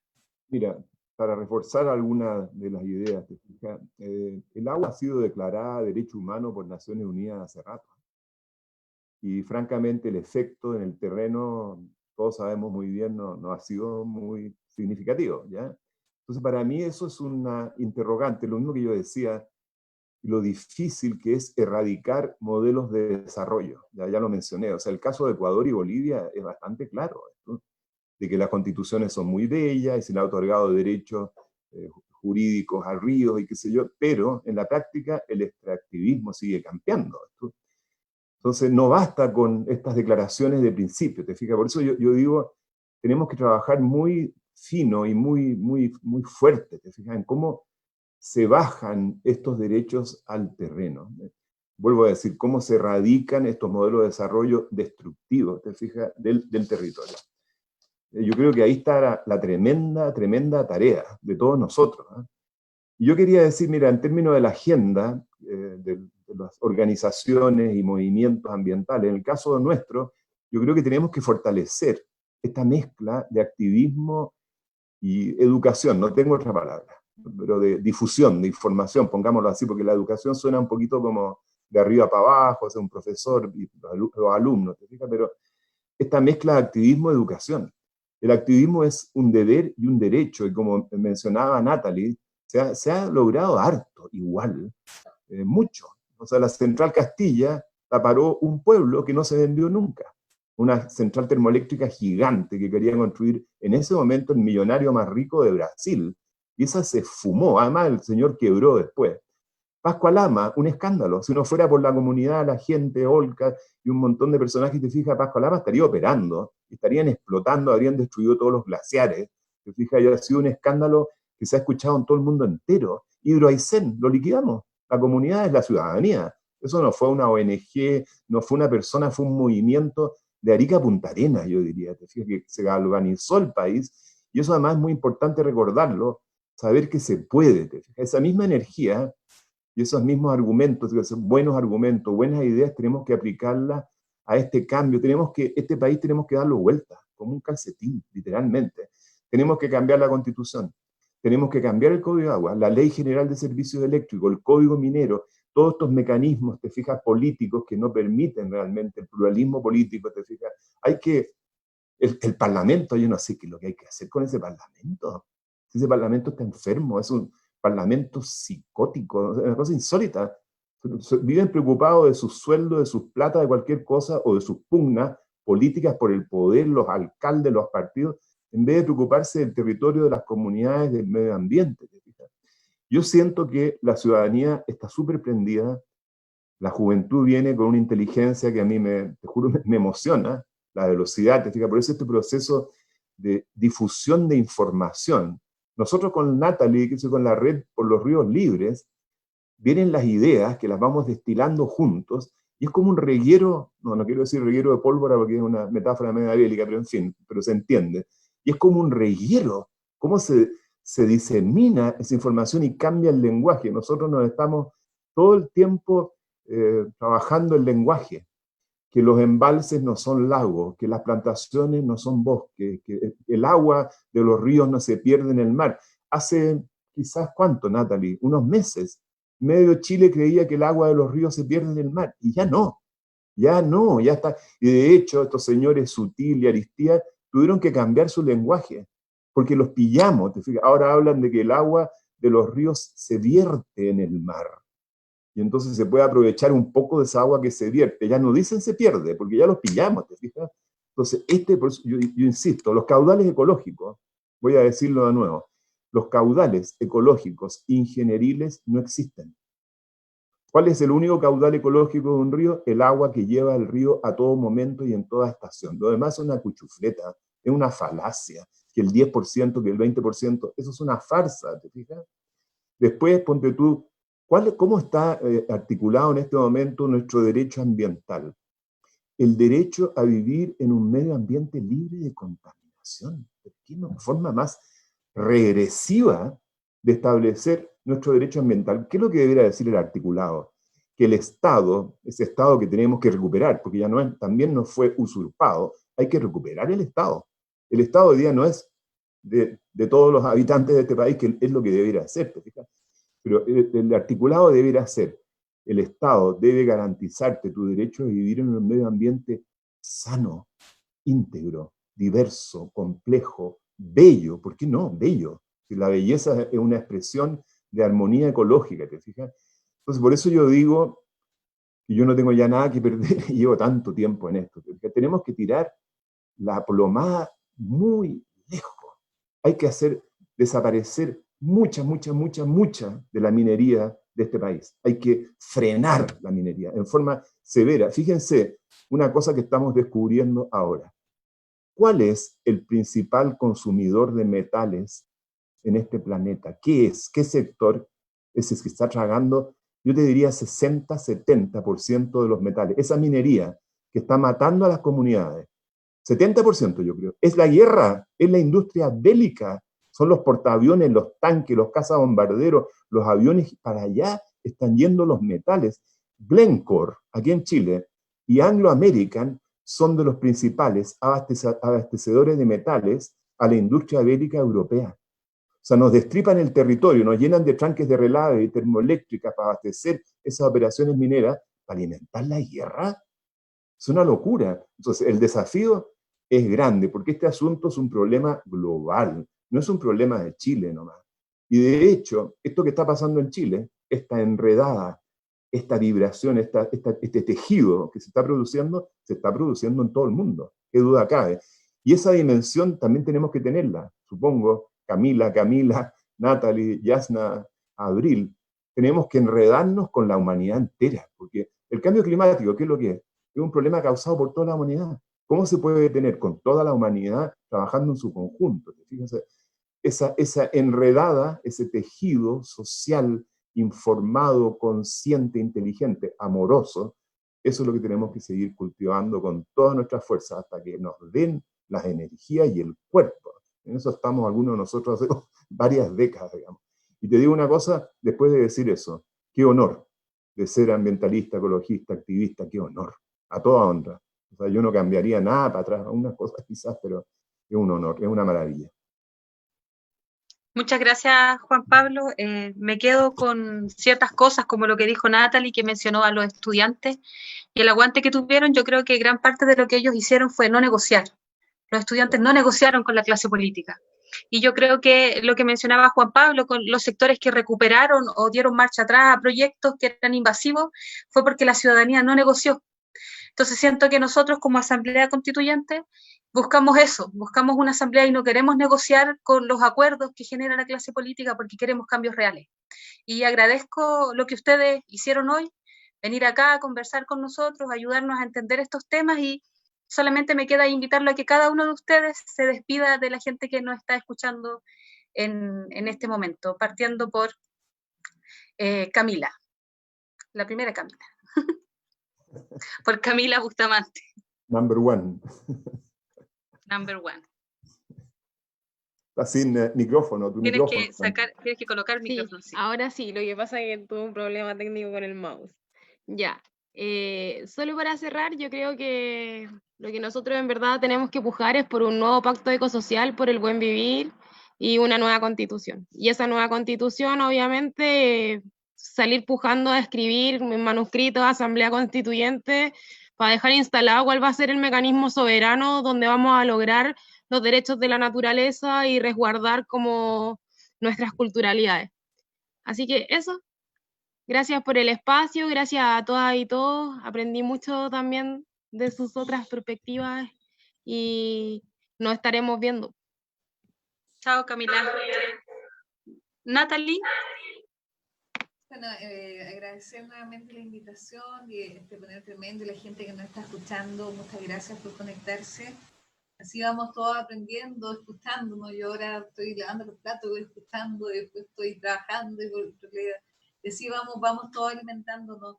Mira, para reforzar algunas de las ideas, ¿te fijas? El agua ha sido declarada derecho humano por Naciones Unidas hace rato. Y francamente el efecto en el terreno, todos sabemos muy bien, no ha sido muy significativo, ¿ya? Entonces para mí eso es una interrogante, lo mismo que yo decía, lo difícil que es erradicar modelos de desarrollo, ya lo mencioné, o sea, el caso de Ecuador y Bolivia es bastante claro, ¿no?, de que las constituciones son muy bellas y se le ha otorgado derechos jurídicos a ríos y qué sé yo, pero en la práctica el extractivismo sigue campeando, ¿no? Entonces no basta con estas declaraciones de principio, ¿te fijas? Por eso yo digo, tenemos que trabajar muy fino y muy fuerte, ¿te fijas? En cómo se bajan estos derechos al terreno. Vuelvo a decir, cómo se erradican estos modelos de desarrollo destructivos, ¿te fijas?, del territorio. Yo creo que ahí está la tremenda tarea de todos nosotros, ¿eh? Y yo quería decir, mira, en términos de la agenda de las organizaciones y movimientos ambientales, en el caso nuestro, yo creo que tenemos que fortalecer esta mezcla de activismo y educación, no tengo otra palabra, pero de difusión, de información, pongámoslo así, porque la educación suena un poquito como de arriba para abajo, o sea, un profesor y los alumnos, ¿te fijas? Pero esta mezcla de activismo y educación. El activismo es un deber y un derecho, y como mencionaba Natalie, se ha logrado harto, igual, mucho. O sea, la Central Castilla la paró un pueblo que no se vendió nunca. Una central termoeléctrica gigante que quería construir en ese momento el millonario más rico de Brasil. Y esa se fumó, además el señor quebró después. Pascua Lama, un escándalo. Si no fuera por la comunidad, la gente, Olca y un montón de personajes, te fijas, Pascua Lama estaría operando, estarían explotando, habrían destruido todos los glaciares. Te fijas, ya ha sido un escándalo que se ha escuchado en todo el mundo entero. Hidro Aysén, lo liquidamos. La comunidad es la ciudadanía. Eso no fue una ONG, no fue una persona, fue un movimiento de Arica a Punta Arenas, yo diría. Te fijas que se galvanizó el país, y eso además es muy importante recordarlo, saber que se puede. Te fijas. Esa misma energía y esos mismos argumentos, esos buenos argumentos, buenas ideas, tenemos que aplicarlas a este cambio. Este país tenemos que darlo vuelta. como un calcetín, literalmente. Tenemos que cambiar la Constitución, tenemos que cambiar el Código de Agua, la Ley General de Servicios Eléctricos, el Código Minero, todos estos mecanismos, te fijas, políticos que no permiten realmente el pluralismo político, te fijas. Hay que, el Parlamento, yo no sé qué es lo que hay que hacer con ese Parlamento. Ese Parlamento está enfermo, es un Parlamento psicótico, es una cosa insólita. Viven preocupados de sus sueldos, de sus plata, de cualquier cosa, o de sus pugnas políticas por el poder, los alcaldes, los partidos, en vez de preocuparse del territorio, de las comunidades, del medio ambiente. Yo siento que la ciudadanía está súper prendida, la juventud viene con una inteligencia que a mí, te juro, me emociona, la velocidad, te fijas, por eso este proceso de difusión de información. Nosotros con Natalie, que soy con la red por los ríos libres, vienen las ideas que las vamos destilando juntos, y es como un reguero, no quiero decir reguero de pólvora porque es una metáfora media bélica, pero en fin, pero se entiende, y es como un reguero, cómo se disemina esa información y cambia el lenguaje. Nosotros nos estamos todo el tiempo trabajando el lenguaje, que los embalses no son lagos, que las plantaciones no son bosques, que el agua de los ríos no se pierde en el mar. Hace quizás, ¿cuánto, Natalie? Unos meses, medio Chile creía que el agua de los ríos se pierde en el mar, y ya no, ya está. Y de hecho, estos señores Sutil y Aristía tuvieron que cambiar su lenguaje, porque los pillamos, ¿te fijas? Ahora hablan de que el agua de los ríos se vierte en el mar, y entonces se puede aprovechar un poco de esa agua que se vierte. Ya no dicen se pierde, porque ya los pillamos, ¿te fijas? Entonces, por eso yo insisto, los caudales ecológicos, voy a decirlo de nuevo, los caudales ecológicos ingenieriles no existen. ¿Cuál es el único caudal ecológico de un río? El agua que lleva el río a todo momento y en toda estación. Lo demás es una cuchufleta, es una falacia, que el 10%, que el 20%, eso es una farsa, ¿te fijas? Después, ponte tú, ¿cómo está articulado en este momento nuestro derecho ambiental? El derecho a vivir en un medio ambiente libre de contaminación. ¿Qué forma más regresiva de establecer nuestro derecho ambiental? ¿Qué es lo que debería decir el articulado? Que el Estado, ese Estado que tenemos que recuperar, porque ya también nos fue usurpado, hay que recuperar el Estado. El Estado hoy día no es de todos los habitantes de este país, que es lo que debería hacer, ¿te fijas? Pero el articulado debería ser, el Estado debe garantizarte tu derecho a vivir en un medio ambiente sano, íntegro, diverso, complejo, bello. ¿Por qué no? Bello. La belleza es una expresión de armonía ecológica, ¿te fijas? Entonces, por eso yo digo que yo no tengo ya nada que perder y llevo tanto tiempo en esto. Tenemos que tirar la plomada muy lejos. Hay que hacer desaparecer mucha de la minería de este país. Hay que frenar la minería en forma severa. Fíjense, una cosa que estamos descubriendo ahora. ¿Cuál es el principal consumidor de metales en este planeta? ¿Qué es? ¿Qué sector es el que está tragando? Yo te diría 60-70% de los metales. Esa minería que está matando a las comunidades. 70% yo creo. Es la guerra, es la industria bélica. Son los portaaviones, los tanques, los cazabombarderos, los aviones, para allá están yendo los metales. Glencore, aquí en Chile, y Anglo American son de los principales abastecedores de metales a la industria bélica europea. O sea, nos destripan el territorio, nos llenan de tanques de relave y termoeléctricas para abastecer esas operaciones mineras, para alimentar la guerra. Es una locura. Entonces, el desafío es grande, porque este asunto es un problema global. No es un problema de Chile nomás. Y de hecho, esto que está pasando en Chile, esta enredada, esta vibración, este tejido que se está produciendo en todo el mundo. Qué duda cabe. Y esa dimensión también tenemos que tenerla. Supongo, Camila, Natalie, Yasna, Abril, tenemos que enredarnos con la humanidad entera. Porque el cambio climático, ¿qué es lo que es? Es un problema causado por toda la humanidad. ¿Cómo se puede detener con toda la humanidad trabajando en su conjunto? Fíjense, esa enredada, ese tejido social, informado, consciente, inteligente, amoroso, eso es lo que tenemos que seguir cultivando con todas nuestras fuerzas hasta que nos den las energías y el cuerpo. En eso estamos algunos de nosotros hace varias décadas, digamos. Y te digo una cosa, después de decir eso, qué honor de ser ambientalista, ecologista, activista, qué honor, a toda honra. O sea, yo no cambiaría nada para atrás, unas cosas quizás, pero es un honor, es una maravilla. Muchas gracias, Juan Pablo. Me quedo con ciertas cosas, como lo que dijo Natalie, que mencionó a los estudiantes y el aguante que tuvieron. Yo creo que gran parte de lo que ellos hicieron fue no negociar. Los estudiantes no negociaron con la clase política. Y yo creo que lo que mencionaba Juan Pablo, con los sectores que recuperaron o dieron marcha atrás a proyectos que eran invasivos, fue porque la ciudadanía no negoció. Entonces siento que nosotros como Asamblea Constituyente buscamos eso, buscamos una asamblea y no queremos negociar con los acuerdos que genera la clase política porque queremos cambios reales. Y agradezco lo que ustedes hicieron hoy, venir acá a conversar con nosotros, ayudarnos a entender estos temas, y solamente me queda invitarlo a que cada uno de ustedes se despida de la gente que nos está escuchando en este momento, partiendo por Camila, la primera Camila, por Camila Bustamante. Number one. Number one. Está sin micrófono, tu Tienes micrófono. tienes que colocar el Sí, micrófono. Sí. ahora sí, lo que pasa es que tuve un problema técnico con el mouse. Ya, solo para cerrar, yo creo que lo que nosotros en verdad tenemos que pujar es por un nuevo pacto ecosocial, por el buen vivir y una nueva constitución. Y esa nueva constitución, obviamente, salir pujando a escribir manuscritos, asamblea constituyente, para dejar instalado cuál va a ser el mecanismo soberano donde vamos a lograr los derechos de la naturaleza y resguardar como nuestras culturalidades. Así que eso, gracias por el espacio, gracias a todas y todos, aprendí mucho también de sus otras perspectivas y nos estaremos viendo. Chao, Camila. Natalie. Bueno, agradecer nuevamente la invitación y este panel tremendo y la gente que nos está escuchando. Muchas gracias por conectarse. Así vamos todos aprendiendo, escuchándonos. Yo ahora estoy lavando los platos, voy escuchando, y después estoy trabajando. Y así vamos todos alimentándonos.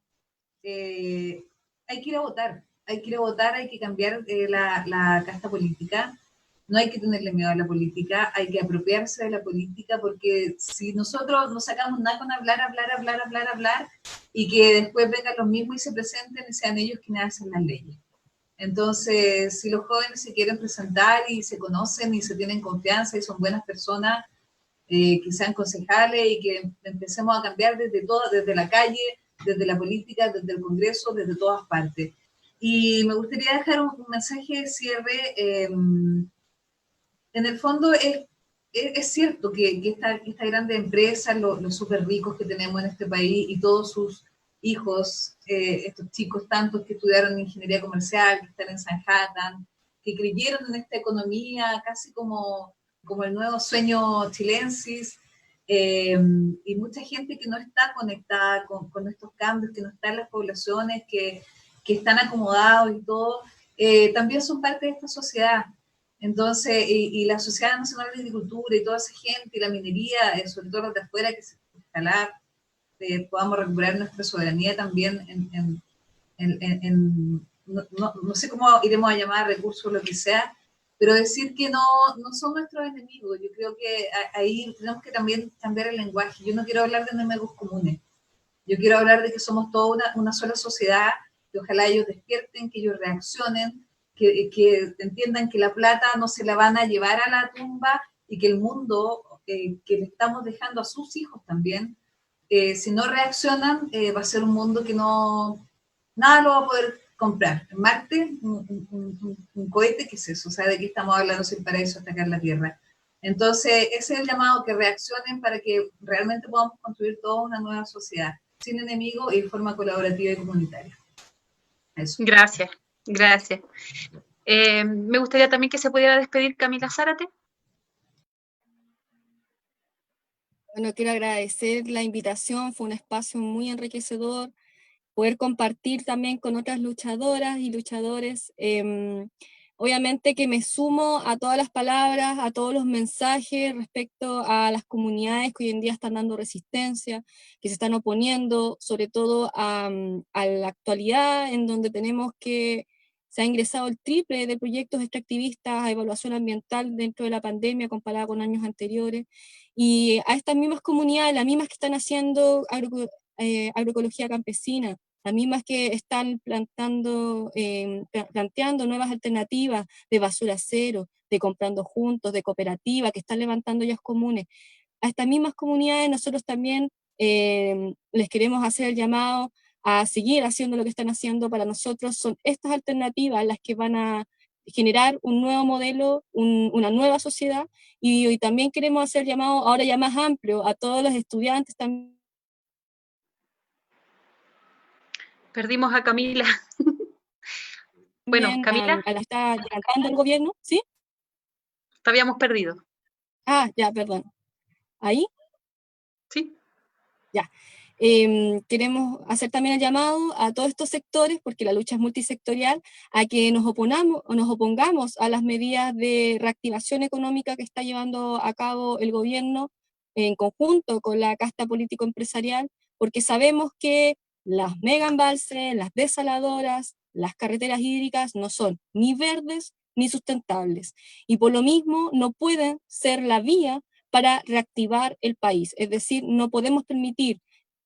Hay que ir a votar, hay que cambiar la casta política. No hay que tenerle miedo a la política, hay que apropiarse de la política, porque si nosotros no sacamos nada con hablar, y que después vengan los mismos y se presenten y sean ellos quienes hacen las leyes. Entonces, si los jóvenes se quieren presentar y se conocen y se tienen confianza y son buenas personas, que sean concejales y que empecemos a cambiar desde la calle, desde la política, desde el Congreso, desde todas partes. Y me gustaría dejar un mensaje de cierre. En el fondo es cierto que esta grande empresa, los súper ricos que tenemos en este país y todos sus hijos, estos chicos tantos que estudiaron ingeniería comercial, que están en Manhattan, que creyeron en esta economía casi como el nuevo sueño chilensis, y mucha gente que no está conectada con estos cambios, que no está en las poblaciones, que están acomodados y todo, también son parte de esta sociedad. Entonces, y la Sociedad Nacional de Agricultura y toda esa gente, y la minería, sobre todo los de afuera, que se ojalá podamos recuperar nuestra soberanía también no sé cómo iremos a llamar recursos o lo que sea, pero decir que no son nuestros enemigos. Yo creo que ahí tenemos que también cambiar el lenguaje. Yo no quiero hablar de enemigos comunes. Yo quiero hablar de que somos toda una sola sociedad, que ojalá ellos despierten, que ellos reaccionen, que entiendan que la plata no se la van a llevar a la tumba y que el mundo que le estamos dejando a sus hijos también, si no reaccionan, va a ser un mundo que nada lo va a poder comprar. En Marte, un cohete, ¿qué es eso? O sea, ¿de qué estamos hablando si para eso atacar la Tierra? Entonces, ese es el llamado, que reaccionen para que realmente podamos construir toda una nueva sociedad, sin enemigos y de forma colaborativa y comunitaria. Eso. Gracias. Me gustaría también que se pudiera despedir Camila Zárate. Bueno, quiero agradecer la invitación, fue un espacio muy enriquecedor, poder compartir también con otras luchadoras y luchadores. Obviamente que me sumo a todas las palabras, a todos los mensajes respecto a las comunidades que hoy en día están dando resistencia, que se están oponiendo, sobre todo a la actualidad, en donde tenemos que se ha ingresado el triple de proyectos extractivistas a evaluación ambiental dentro de la pandemia comparada con años anteriores, y a estas mismas comunidades, las mismas que están haciendo agroecología campesina, las mismas que están planteando nuevas alternativas de basura cero, de comprando juntos, de cooperativa, que están levantando ollas comunes. A estas mismas comunidades nosotros también les queremos hacer el llamado a seguir haciendo lo que están haciendo. Para nosotros son estas alternativas las que van a generar un nuevo modelo, una nueva sociedad, y también queremos hacer el llamado ahora ya más amplio a todos los estudiantes también. Perdimos a Camila. Bueno, Camila. A la está adelantando el gobierno, ¿sí? Te habíamos perdido. Ah, ya, perdón. ¿Ahí? Sí. Ya. Queremos hacer también el llamado a todos estos sectores, porque la lucha es multisectorial, a que nos opongamos a las medidas de reactivación económica que está llevando a cabo el gobierno en conjunto con la casta político-empresarial, porque sabemos que las megaembalses, las desaladoras, las carreteras hídricas no son ni verdes ni sustentables, y por lo mismo no pueden ser la vía para reactivar el país. Es decir, no podemos permitir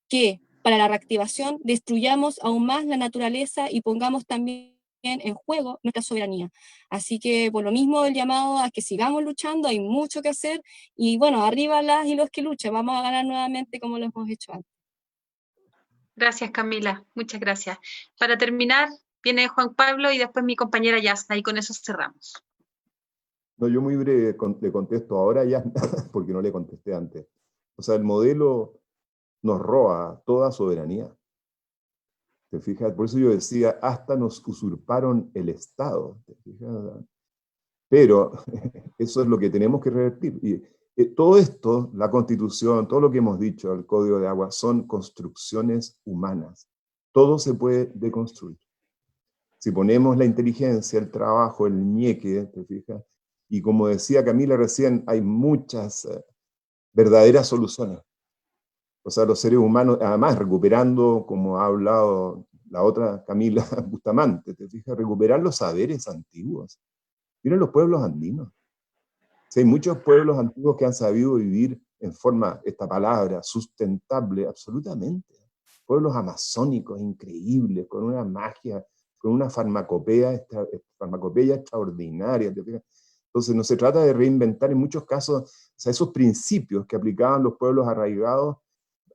que para la reactivación destruyamos aún más la naturaleza y pongamos también en juego nuestra soberanía. Así que por lo mismo el llamado a que sigamos luchando, hay mucho que hacer, y bueno, arriba las y los que luchan, vamos a ganar nuevamente como lo hemos hecho antes. Gracias, Camila, muchas gracias. Para terminar, viene Juan Pablo y después mi compañera Yasna, y con eso cerramos. No, yo muy breve le contesto ahora ya, porque no le contesté antes. O sea, el modelo nos roba toda soberanía. ¿Te fijas? Por eso yo decía, hasta nos usurparon el Estado. ¿Te fijas? Pero eso es lo que tenemos que revertir. Y todo esto, la Constitución, todo lo que hemos dicho, el Código de Agua, son construcciones humanas. Todo se puede deconstruir. Si ponemos la inteligencia, el trabajo, el ñeque, ¿te fijas? Y como decía Camila recién, hay muchas verdaderas soluciones. O sea, los seres humanos, además recuperando, como ha hablado la otra Camila Bustamante, ¿te fijas? Recuperar los saberes antiguos. Miren los pueblos andinos. Si hay muchos pueblos antiguos que han sabido vivir en forma, esta palabra, sustentable, absolutamente. Pueblos amazónicos increíbles, con una magia, con una farmacopeia extraordinaria. ¿Te fijas? Entonces no se trata de reinventar en muchos casos, o sea, esos principios que aplicaban los pueblos arraigados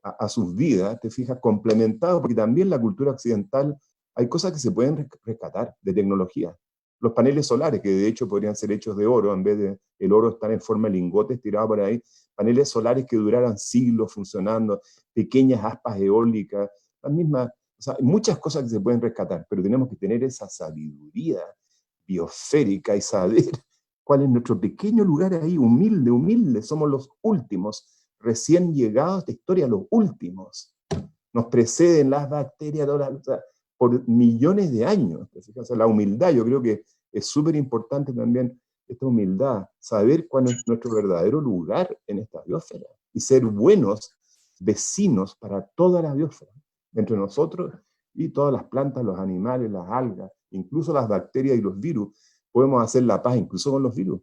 a sus vidas, te fijas, complementados, porque también la cultura occidental, hay cosas que se pueden rescatar de tecnología. Los paneles solares, que de hecho podrían ser hechos de oro, en vez de el oro estar en forma de lingotes tirado por ahí, paneles solares que duraran siglos funcionando, pequeñas aspas eólicas, las mismas, o sea, hay muchas cosas que se pueden rescatar, pero tenemos que tener esa sabiduría biosférica y saber cuál es nuestro pequeño lugar ahí, humilde, somos los últimos, recién llegados a esta historia, los últimos. Nos preceden las bacterias por millones de años. O sea, la humildad, yo creo que es súper importante también, esta humildad, saber cuál es nuestro verdadero lugar en esta biosfera y ser buenos vecinos para toda la biosfera, entre nosotros y todas las plantas, los animales, las algas, incluso las bacterias y los virus. Podemos hacer la paz incluso con los virus.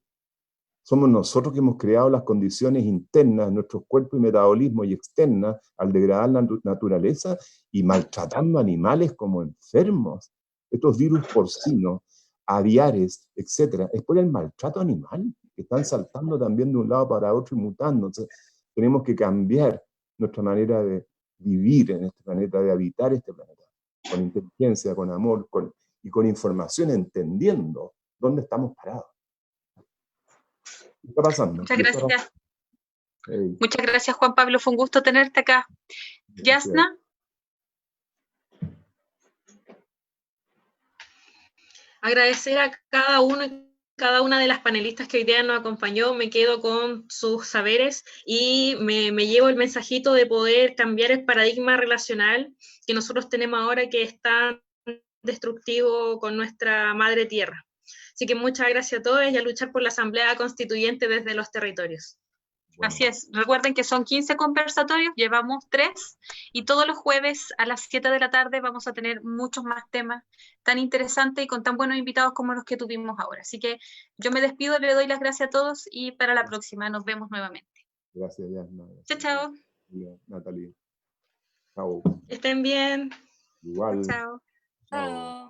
Somos nosotros que hemos creado las condiciones internas de nuestros cuerpos y metabolismo y externas al degradar la naturaleza y maltratando animales como enfermos. Estos virus porcinos, aviares, etc., es por el maltrato animal, que están saltando también de un lado para otro y mutando. Entonces, tenemos que cambiar nuestra manera de vivir en este planeta, de habitar este planeta, con inteligencia, con amor y con información, entendiendo dónde estamos parados. ¿Qué está pasando? Muchas gracias. Hey. Muchas gracias, Juan Pablo. Fue un gusto tenerte acá. Yasna. Agradecer a cada uno y cada una de las panelistas que hoy día nos acompañó. Me quedo con sus saberes y me llevo el mensajito de poder cambiar el paradigma relacional que nosotros tenemos ahora, que es tan destructivo con nuestra madre tierra. Así que muchas gracias a todos y a luchar por la Asamblea Constituyente desde los territorios. Bueno. Así es, recuerden que son 15 conversatorios, llevamos 3 y todos los jueves a las 7 de la tarde vamos a tener muchos más temas tan interesantes y con tan buenos invitados como los que tuvimos ahora. Así que yo me despido, le doy las gracias a todos y para la próxima nos vemos nuevamente. Gracias, Yasna. Chao, chao. Natalia. Chao. Estén bien. Igual. Chao. Chao.